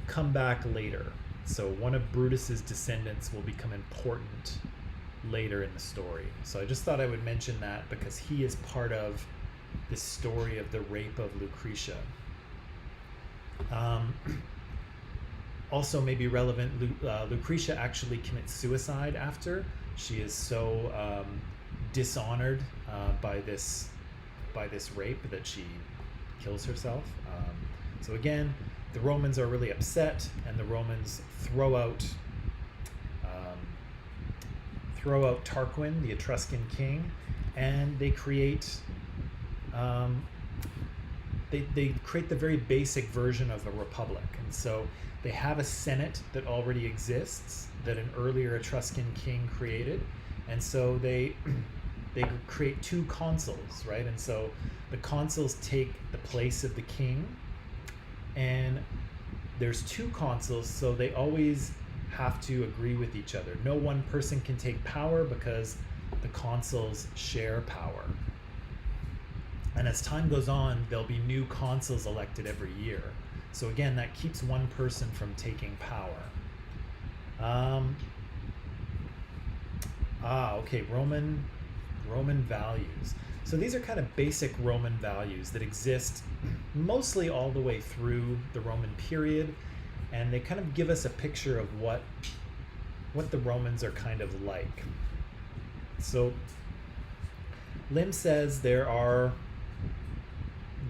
come back later. So one of Brutus's descendants will become important later in the story. So I just thought I would mention that because he is part of this story of the rape of Lucretia. Also maybe relevant, Lucretia actually commits suicide after. She is so dishonored by this rape that she kills herself. So again, the Romans are really upset, and the Romans um, throw out Tarquin, the Etruscan king, and they create um, they create the very basic version of a republic. And so they have a senate that already exists that an earlier Etruscan king created, and so they they create two consuls, right? And so the consuls take the place of the king, and there's two consuls, so they always have to agree with each other. No one person can take power because the consuls share power. And as time goes on, there'll be new consuls elected every year. So again, that keeps one person from taking power. Okay, Roman values. So these are kind of basic Roman values that exist mostly all the way through the Roman period, and they kind of give us a picture of what the Romans are kind of like. So Lim says there are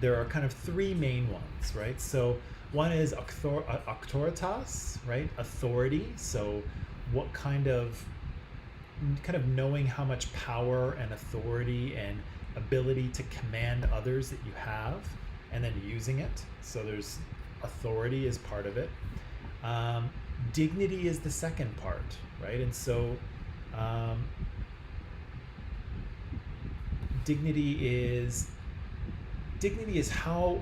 kind of three main ones, right? So one is auctoritas, right? Authority. So what kind of knowing how much power and authority and ability to command others that you have, and then using it. So there's authority is part of it. Dignity is the second part, right? And so dignity is how,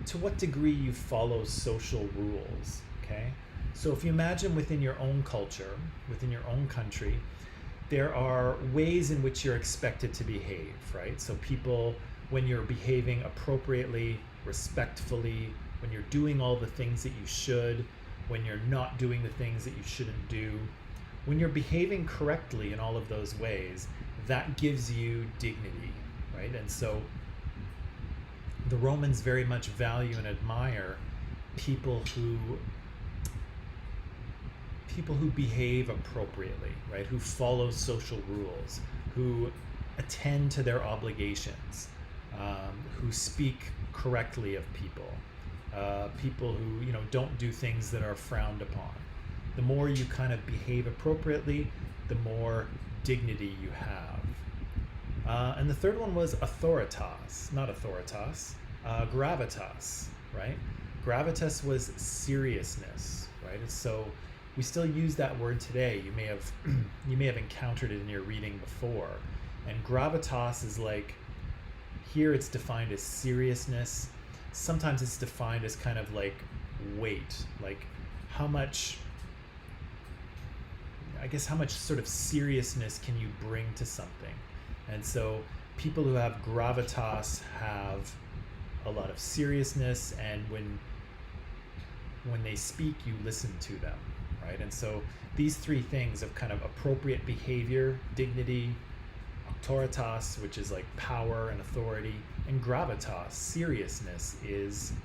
to what degree you follow social rules, okay? So if you imagine within your own culture, within your own country, there are ways in which you're expected to behave, right? So people, when you're behaving appropriately, respectfully, when you're doing all the things that you should, when you're not doing the things that you shouldn't do, when you're behaving correctly in all of those ways, that gives you dignity, right? And so the Romans very much value and admire people who behave appropriately, right? Who follow social rules, who attend to their obligations, who speak correctly of people, people who don't do things that are frowned upon. The more you kind of behave appropriately, the more dignity you have. And the third one was authoritas, not authoritas, gravitas, right? Gravitas was seriousness, right? And so we still use that word today. You may have encountered it in your reading before. And gravitas is like, here it's defined as seriousness. Sometimes it's defined as kind of like weight, like how much sort of seriousness can you bring to something. And so people who have gravitas have a lot of seriousness, and when they speak, you listen to them, right? And so these three things of kind of appropriate behavior, dignity, auctoritas, which is like power and authority, and gravitas, seriousness,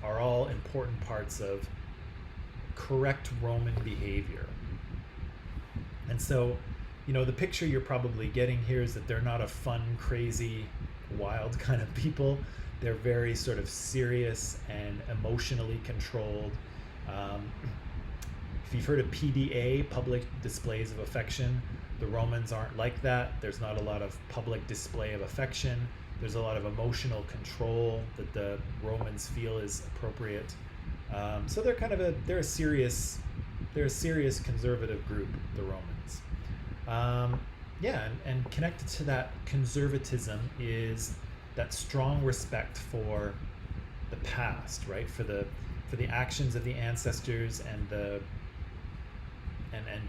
are all important parts of correct Roman behavior. And so, the picture you're probably getting here is that they're not a fun, crazy, wild kind of people. They're very sort of serious and emotionally controlled. If you've heard of PDA, public displays of affection, the Romans aren't like that. There's not a lot of public display of affection. There's a lot of emotional control that the Romans feel is appropriate. So they're a serious conservative group, the Romans. And connected to that conservatism is that strong respect for the past, right? For the actions of the ancestors and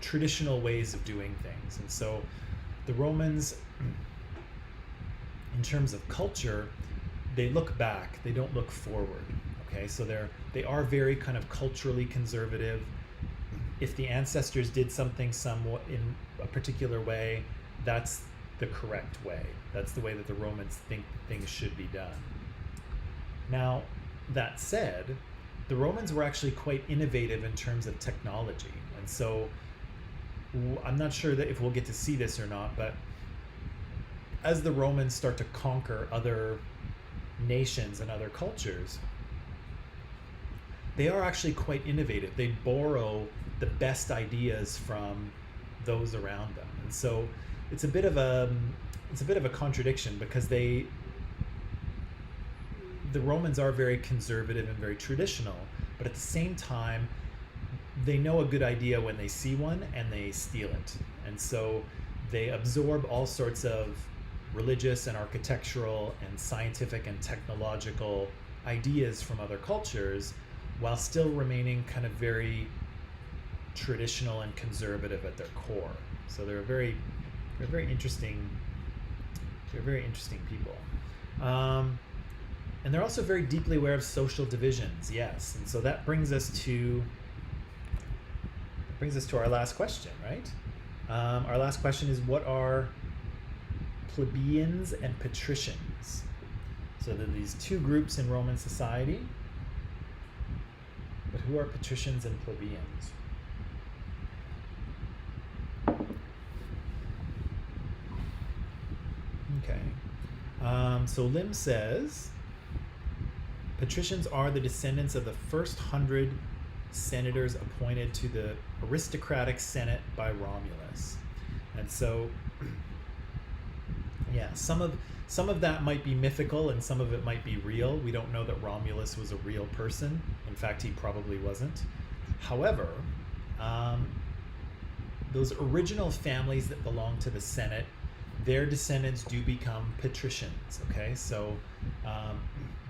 traditional ways of doing things. And so the Romans, in terms of culture, they look back, they don't look forward. Okay, so they are very kind of culturally conservative. If the ancestors did something somewhat in a particular way, that's the correct way. That's the way that the Romans think things should be done. Now, that said, the Romans were actually quite innovative in terms of technology. And so I'm not sure that if we'll get to see this or not, but as the Romans start to conquer other nations and other cultures, they are actually quite innovative. They borrow the best ideas from those around them, and so it's a bit of a contradiction, because the Romans are very conservative and very traditional, but at the same time, they know a good idea when they see one and they steal it. And so they absorb all sorts of religious and architectural and scientific and technological ideas from other cultures, while still remaining kind of very traditional and conservative at their core. So they're very interesting people. And they're also very deeply aware of social divisions, yes. And so that brings us to our last question, right? Our last question is, what are plebeians and patricians? So there are these two groups in Roman society, but who are patricians and plebeians? Okay. So Lim says, patricians are the descendants of the first 100 senators appointed to the aristocratic Senate by Romulus. And so, yeah, some of that might be mythical and some of it might be real. We don't know that Romulus was a real person. In fact, he probably wasn't. However, those original families that belong to the Senate, their descendants do become patricians, okay? So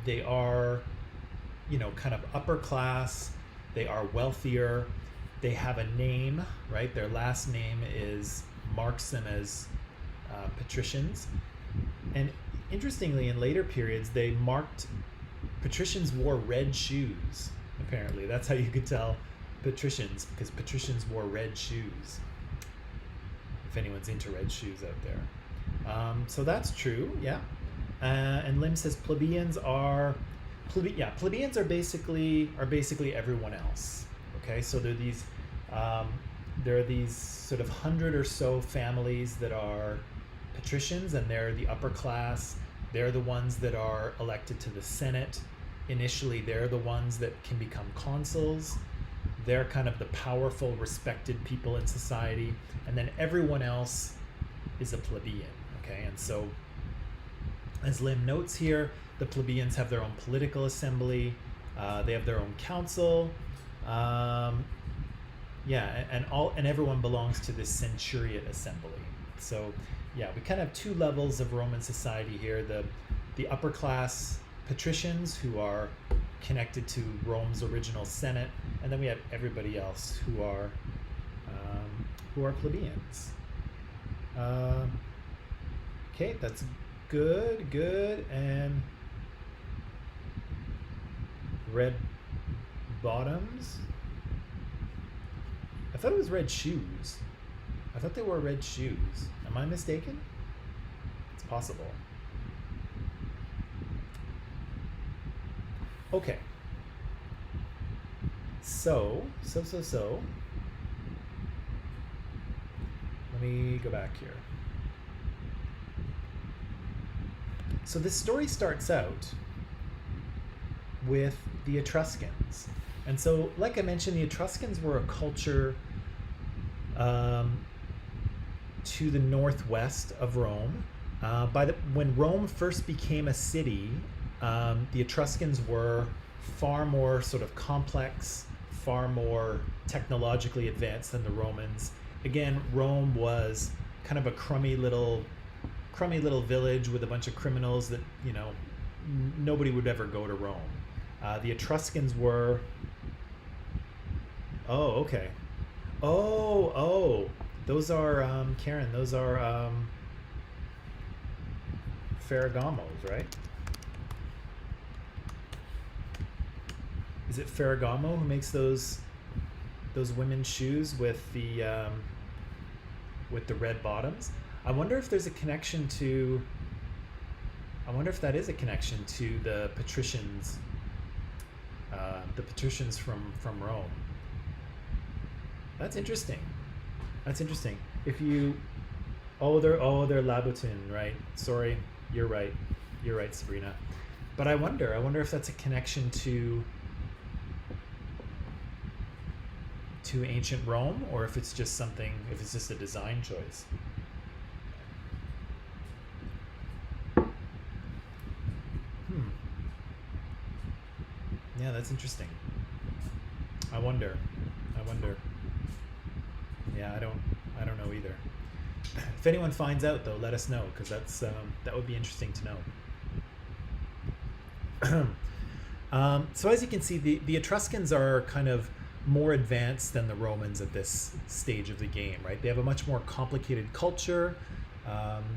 they are, kind of upper class, they are wealthier, they have a name, right? Their last name marks them as patricians. And interestingly, in later periods, patricians wore red shoes, apparently. That's how you could tell patricians, because patricians wore red shoes, if anyone's into red shoes out there. So that's true, yeah. And Lim says plebeians are basically everyone else. Okay, so there are these sort of 100 or so families that are patricians, and they're the upper class. They're the ones that are elected to the Senate. Initially, they're the ones that can become consuls. They're kind of the powerful, respected people in society, and then everyone else is a plebeian. Okay, and so as Lim notes here, the plebeians have their own political assembly. They have their own council. And everyone belongs to this centuriate assembly. So, yeah, we kind of have two levels of Roman society here: the upper class patricians who are connected to Rome's original Senate, and then we have everybody else who are plebeians. Okay, that's good. And red bottoms. I thought it was red shoes. I thought they wore red shoes. Am I mistaken? It's possible. Okay. So. Let me go back here. So this story starts out with the Etruscans. And so, like I mentioned, the Etruscans were a culture to the northwest of Rome. When Rome first became a city, the Etruscans were far more sort of complex, far more technologically advanced than the Romans. Again, Rome was kind of a crummy little village with a bunch of criminals that, nobody would ever go to Rome. The Etruscans were... Oh, okay. Oh, those are, Karen, those are Ferragamos, right? Is it Ferragamo who makes those women's shoes with the red bottoms? I wonder if there's a connection to... I wonder if that is a connection to the patricians from Rome. That's interesting. If you... they're Labutin, right? Sorry, you're right, Sabrina. But I wonder if that's a connection to to ancient Rome, or if it's just something, if it's just a design choice. Hmm. Yeah, that's interesting. I wonder. I wonder. Yeah, I don't know either. If anyone finds out, though, let us know, because that would be interesting to know. So as you can see, the Etruscans are kind of more advanced than the Romans at this stage of the game, right? They have a much more complicated culture.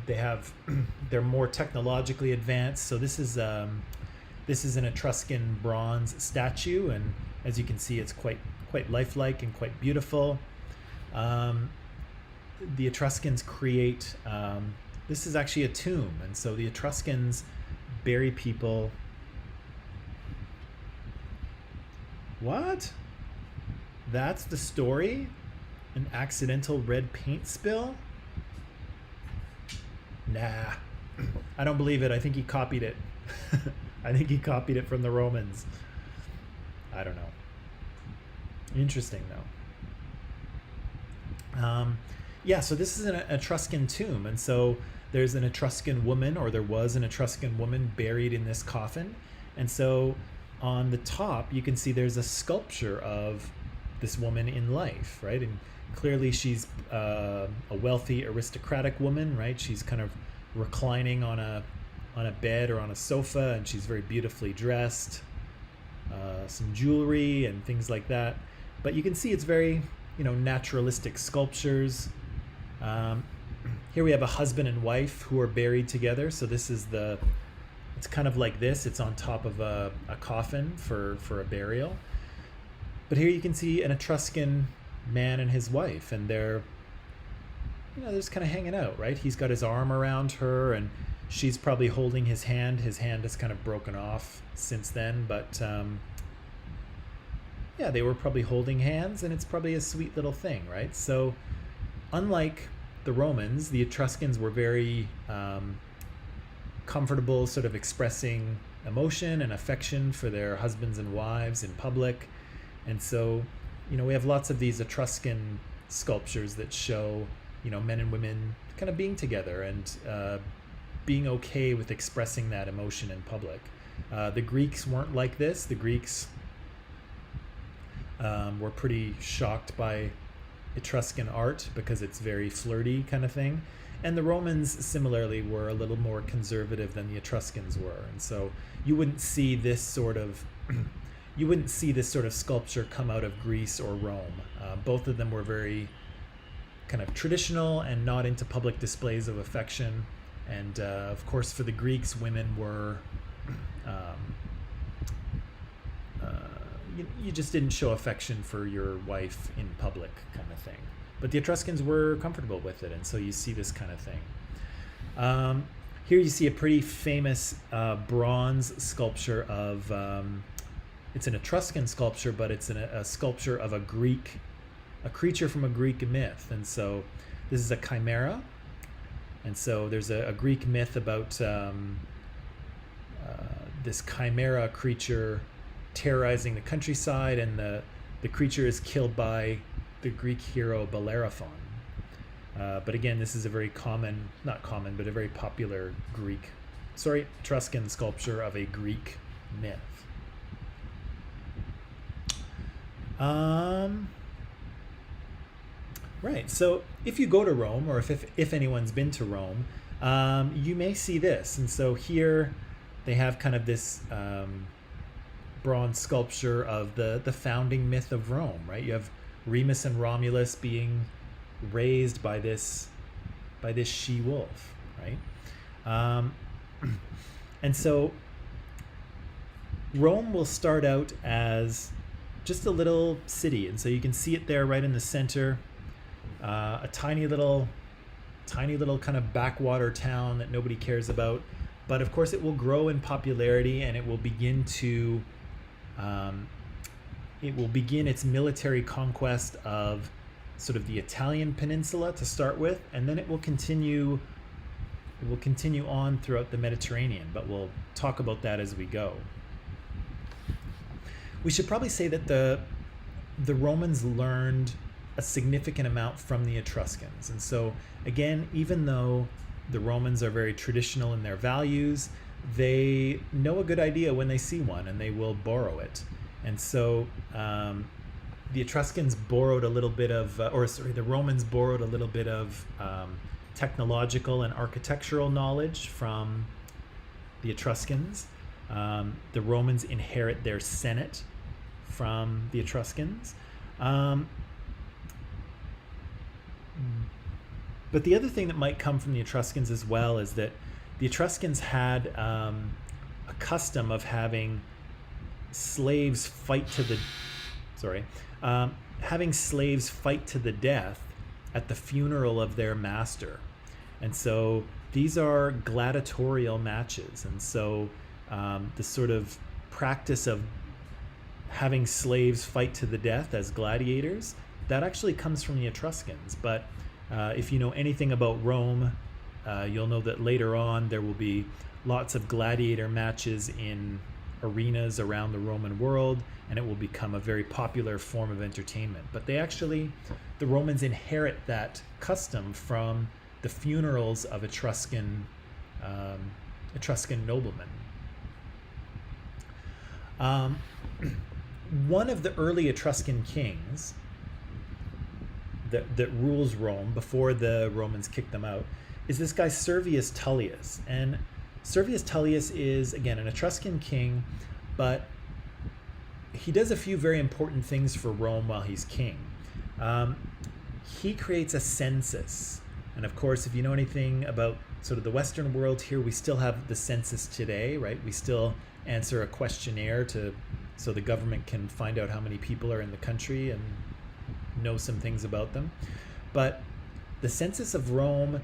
They're more technologically advanced. So this is an Etruscan bronze statue, and as you can see, it's quite lifelike and quite beautiful. The Etruscans create. This is actually a tomb, and so the Etruscans bury people. What? That's the story? An accidental red paint spill? Nah, I don't believe it. I think he copied it. I think he copied it from the Romans. I don't know. Interesting, though. Yeah, so this is an Etruscan tomb, and so there's an Etruscan woman, or there was an Etruscan woman buried in this coffin, and so on the top you can see there's a sculpture of this woman in life, right? And clearly she's a wealthy aristocratic woman, right? She's kind of reclining on a bed or on a sofa, and she's very beautifully dressed, some jewelry and things like that. But you can see it's very, naturalistic sculptures. Here we have a husband and wife who are buried together. So this is it's kind of like this. It's on top of a coffin for a burial. But here you can see an Etruscan man and his wife, and they're just kind of hanging out, right? He's got his arm around her, and she's probably holding his hand. His hand is kind of broken off since then, but yeah, they were probably holding hands, and it's probably a sweet little thing, right? So unlike the Romans, the Etruscans were very comfortable sort of expressing emotion and affection for their husbands and wives in public. And so, we have lots of these Etruscan sculptures that show, men and women kind of being together and being okay with expressing that emotion in public. The Greeks weren't like this. The Greeks were pretty shocked by Etruscan art because it's very flirty kind of thing. And the Romans similarly were a little more conservative than the Etruscans were. And so you wouldn't see this sort of sculpture come out of Greece or Rome. Both of them were very kind of traditional and not into public displays of affection. And of course, for the Greeks, women were you just didn't show affection for your wife in public, kind of thing. But the Etruscans were comfortable with it, and so you see this kind of thing. Here you see a pretty famous bronze sculpture of, it's an Etruscan sculpture, but it's a sculpture of a creature from a Greek myth. And so this is a chimera. And so there's a Greek myth about this chimera creature terrorizing the countryside, and the creature is killed by the Greek hero Bellerophon. But again, this is a very not common, but a very popular Etruscan sculpture of a Greek myth. Right, so if you go to Rome, or if anyone's been to Rome, you may see this. And so here they have kind of this bronze sculpture of the founding myth of Rome, right? You have Remus and Romulus being raised by this she-wolf, right? And so Rome will start out as just a little city, and so you can see it there right in the center, a tiny little kind of backwater town that nobody cares about. But of course it will grow in popularity, and it will begin its military conquest of sort of the Italian peninsula to start with, and then it will continue on throughout the Mediterranean, but we'll talk about that as we go. We should probably say that the Romans learned a significant amount from the Etruscans. And so, again, even though the Romans are very traditional in their values, they know a good idea when they see one and they will borrow it. And so the Etruscans borrowed a little bit of, the Romans borrowed a little bit of technological and architectural knowledge from the Etruscans. The Romans inherit their Senate from the Etruscans. But the other thing that might come from the Etruscans as well is that the Etruscans had a custom of having slaves fight to the death at the funeral of their master. And so these are gladiatorial matches. And so the sort of practice of having slaves fight to the death as gladiators, that actually comes from the Etruscans. But if you know anything about Rome, you'll know that later on there will be lots of gladiator matches in arenas around the Roman world, and it will become a very popular form of entertainment. But the Romans inherit that custom from the funerals of Etruscan noblemen. One of the early Etruscan kings that rules Rome before the Romans kicked them out is this guy Servius Tullius. And Servius Tullius is, again, an Etruscan king, but he does a few very important things for Rome while he's king. He creates a census. And of course, if you know anything about sort of the Western world here, we still have the census today, right? We still answer a questionnaire so the government can find out how many people are in the country and know some things about them. But the census of Rome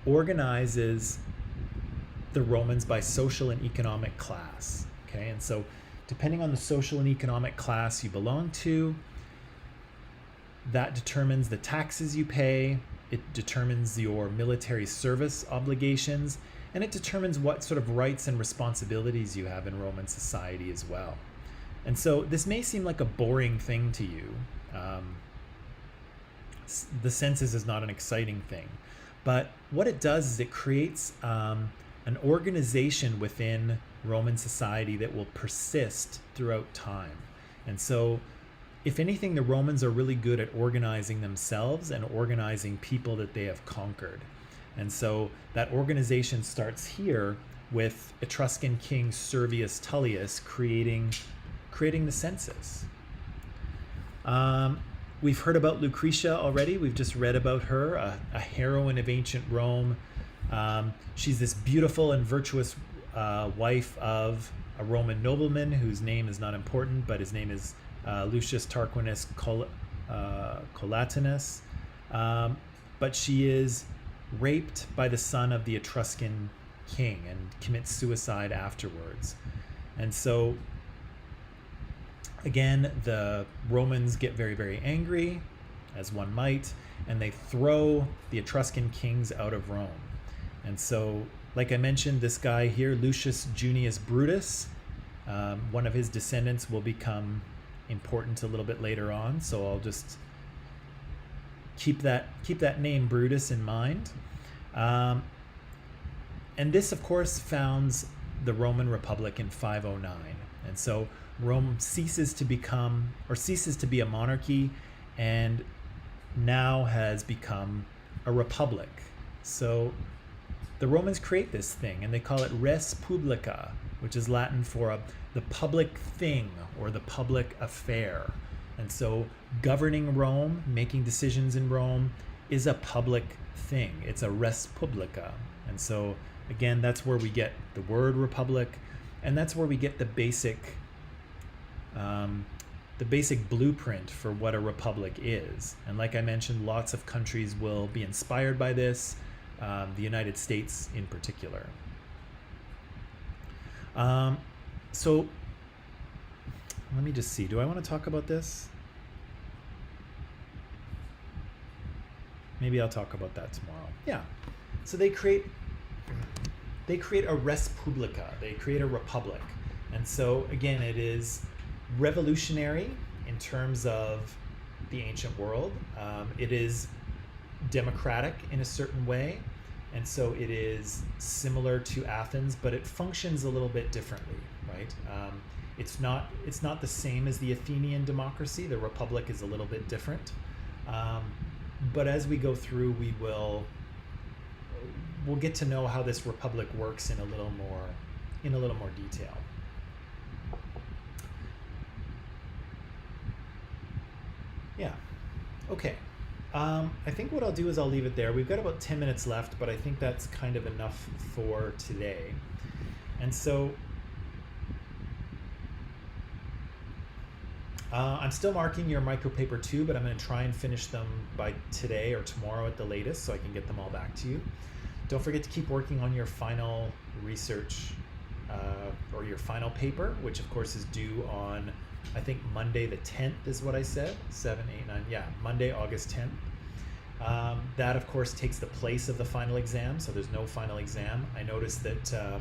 organizes the Romans by social and economic class. Okay, and so depending on the social and economic class you belong to, that determines the taxes you pay, it determines your military service obligations, and it determines what sort of rights and responsibilities you have in Roman society as well. And so this may seem like a boring thing to you. The census is not an exciting thing. But what it does is it creates an organization within Roman society that will persist throughout time. And so, if anything, the Romans are really good at organizing themselves and organizing people that they have conquered. And so that organization starts here with Etruscan king Servius Tullius creating the census. We've heard about Lucretia already. We've just read about her, a heroine of ancient Rome. She's this beautiful and virtuous wife of a Roman nobleman whose name is not important, but his name is Lucius Tarquinius Collatinus. But she is raped by the son of the Etruscan king and commits suicide afterwards. And so, again, the Romans get very, very angry, as one might, and they throw the Etruscan kings out of Rome. And so, like I mentioned, this guy here, Lucius Junius Brutus, one of his descendants will become important a little bit later on. So I'll just keep that name Brutus in mind. And this, of course, founds the Roman Republic in 509. And so Rome ceases to be a monarchy and now has become a republic. So the Romans create this thing and they call it res publica, which is Latin for the public thing or the public affair. And so governing Rome, making decisions in Rome, is a public thing. It's a res publica. And so, again, that's where we get the word republic, and that's where we get the basic blueprint for what a republic is. And like I mentioned, lots of countries will be inspired by this, the United States in particular. So let me just see. Do I want to talk about this? Maybe I'll talk about that tomorrow. Yeah. So they create a res publica. They create a republic. And so, again, it is revolutionary. in terms of the ancient world. It is democratic in a certain way, and so it is similar to Athens, but it functions a little bit differently, right? It's not the same as the Athenian democracy. The republic is a little bit different, but as we go through, we'll get to know how this republic works in a little more detail. Yeah. Okay. I think what I'll do is I'll leave it there. We've got about 10 minutes left, but I think that's kind of enough for today. And so I'm still marking your micropaper 2, but I'm going to try and finish them by today or tomorrow at the latest so I can get them all back to you. Don't forget to keep working on your final research or your final paper, which of course is due on, I think, Monday the 10th is what I said. 7, 8, 9. Yeah, Monday, August 10th. That, of course, takes the place of the final exam, so there's no final exam. I noticed that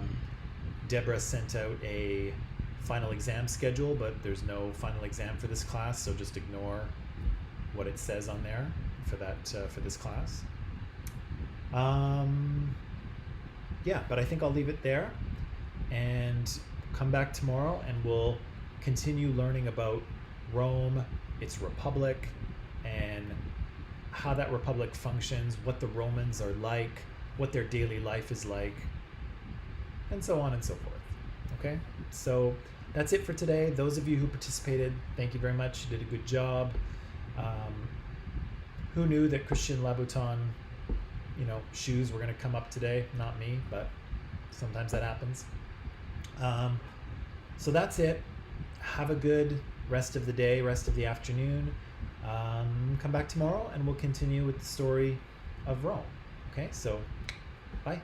Deborah sent out a final exam schedule, but there's no final exam for this class, so just ignore what it says on there for this class. Yeah, but I think I'll leave it there and come back tomorrow, and we'll continue learning about Rome, its republic, and how that republic functions, what the Romans are like, what their daily life is like, and so on and so forth. Okay, so that's it for today. Those of you who participated, thank you very much. You did a good job. Who knew that Christian Louboutin, shoes were going to come up today? Not me, but sometimes that happens. So that's it. Have a good rest of the day, rest of the afternoon. Come back tomorrow and we'll continue with the story of Rome. Okay, so bye.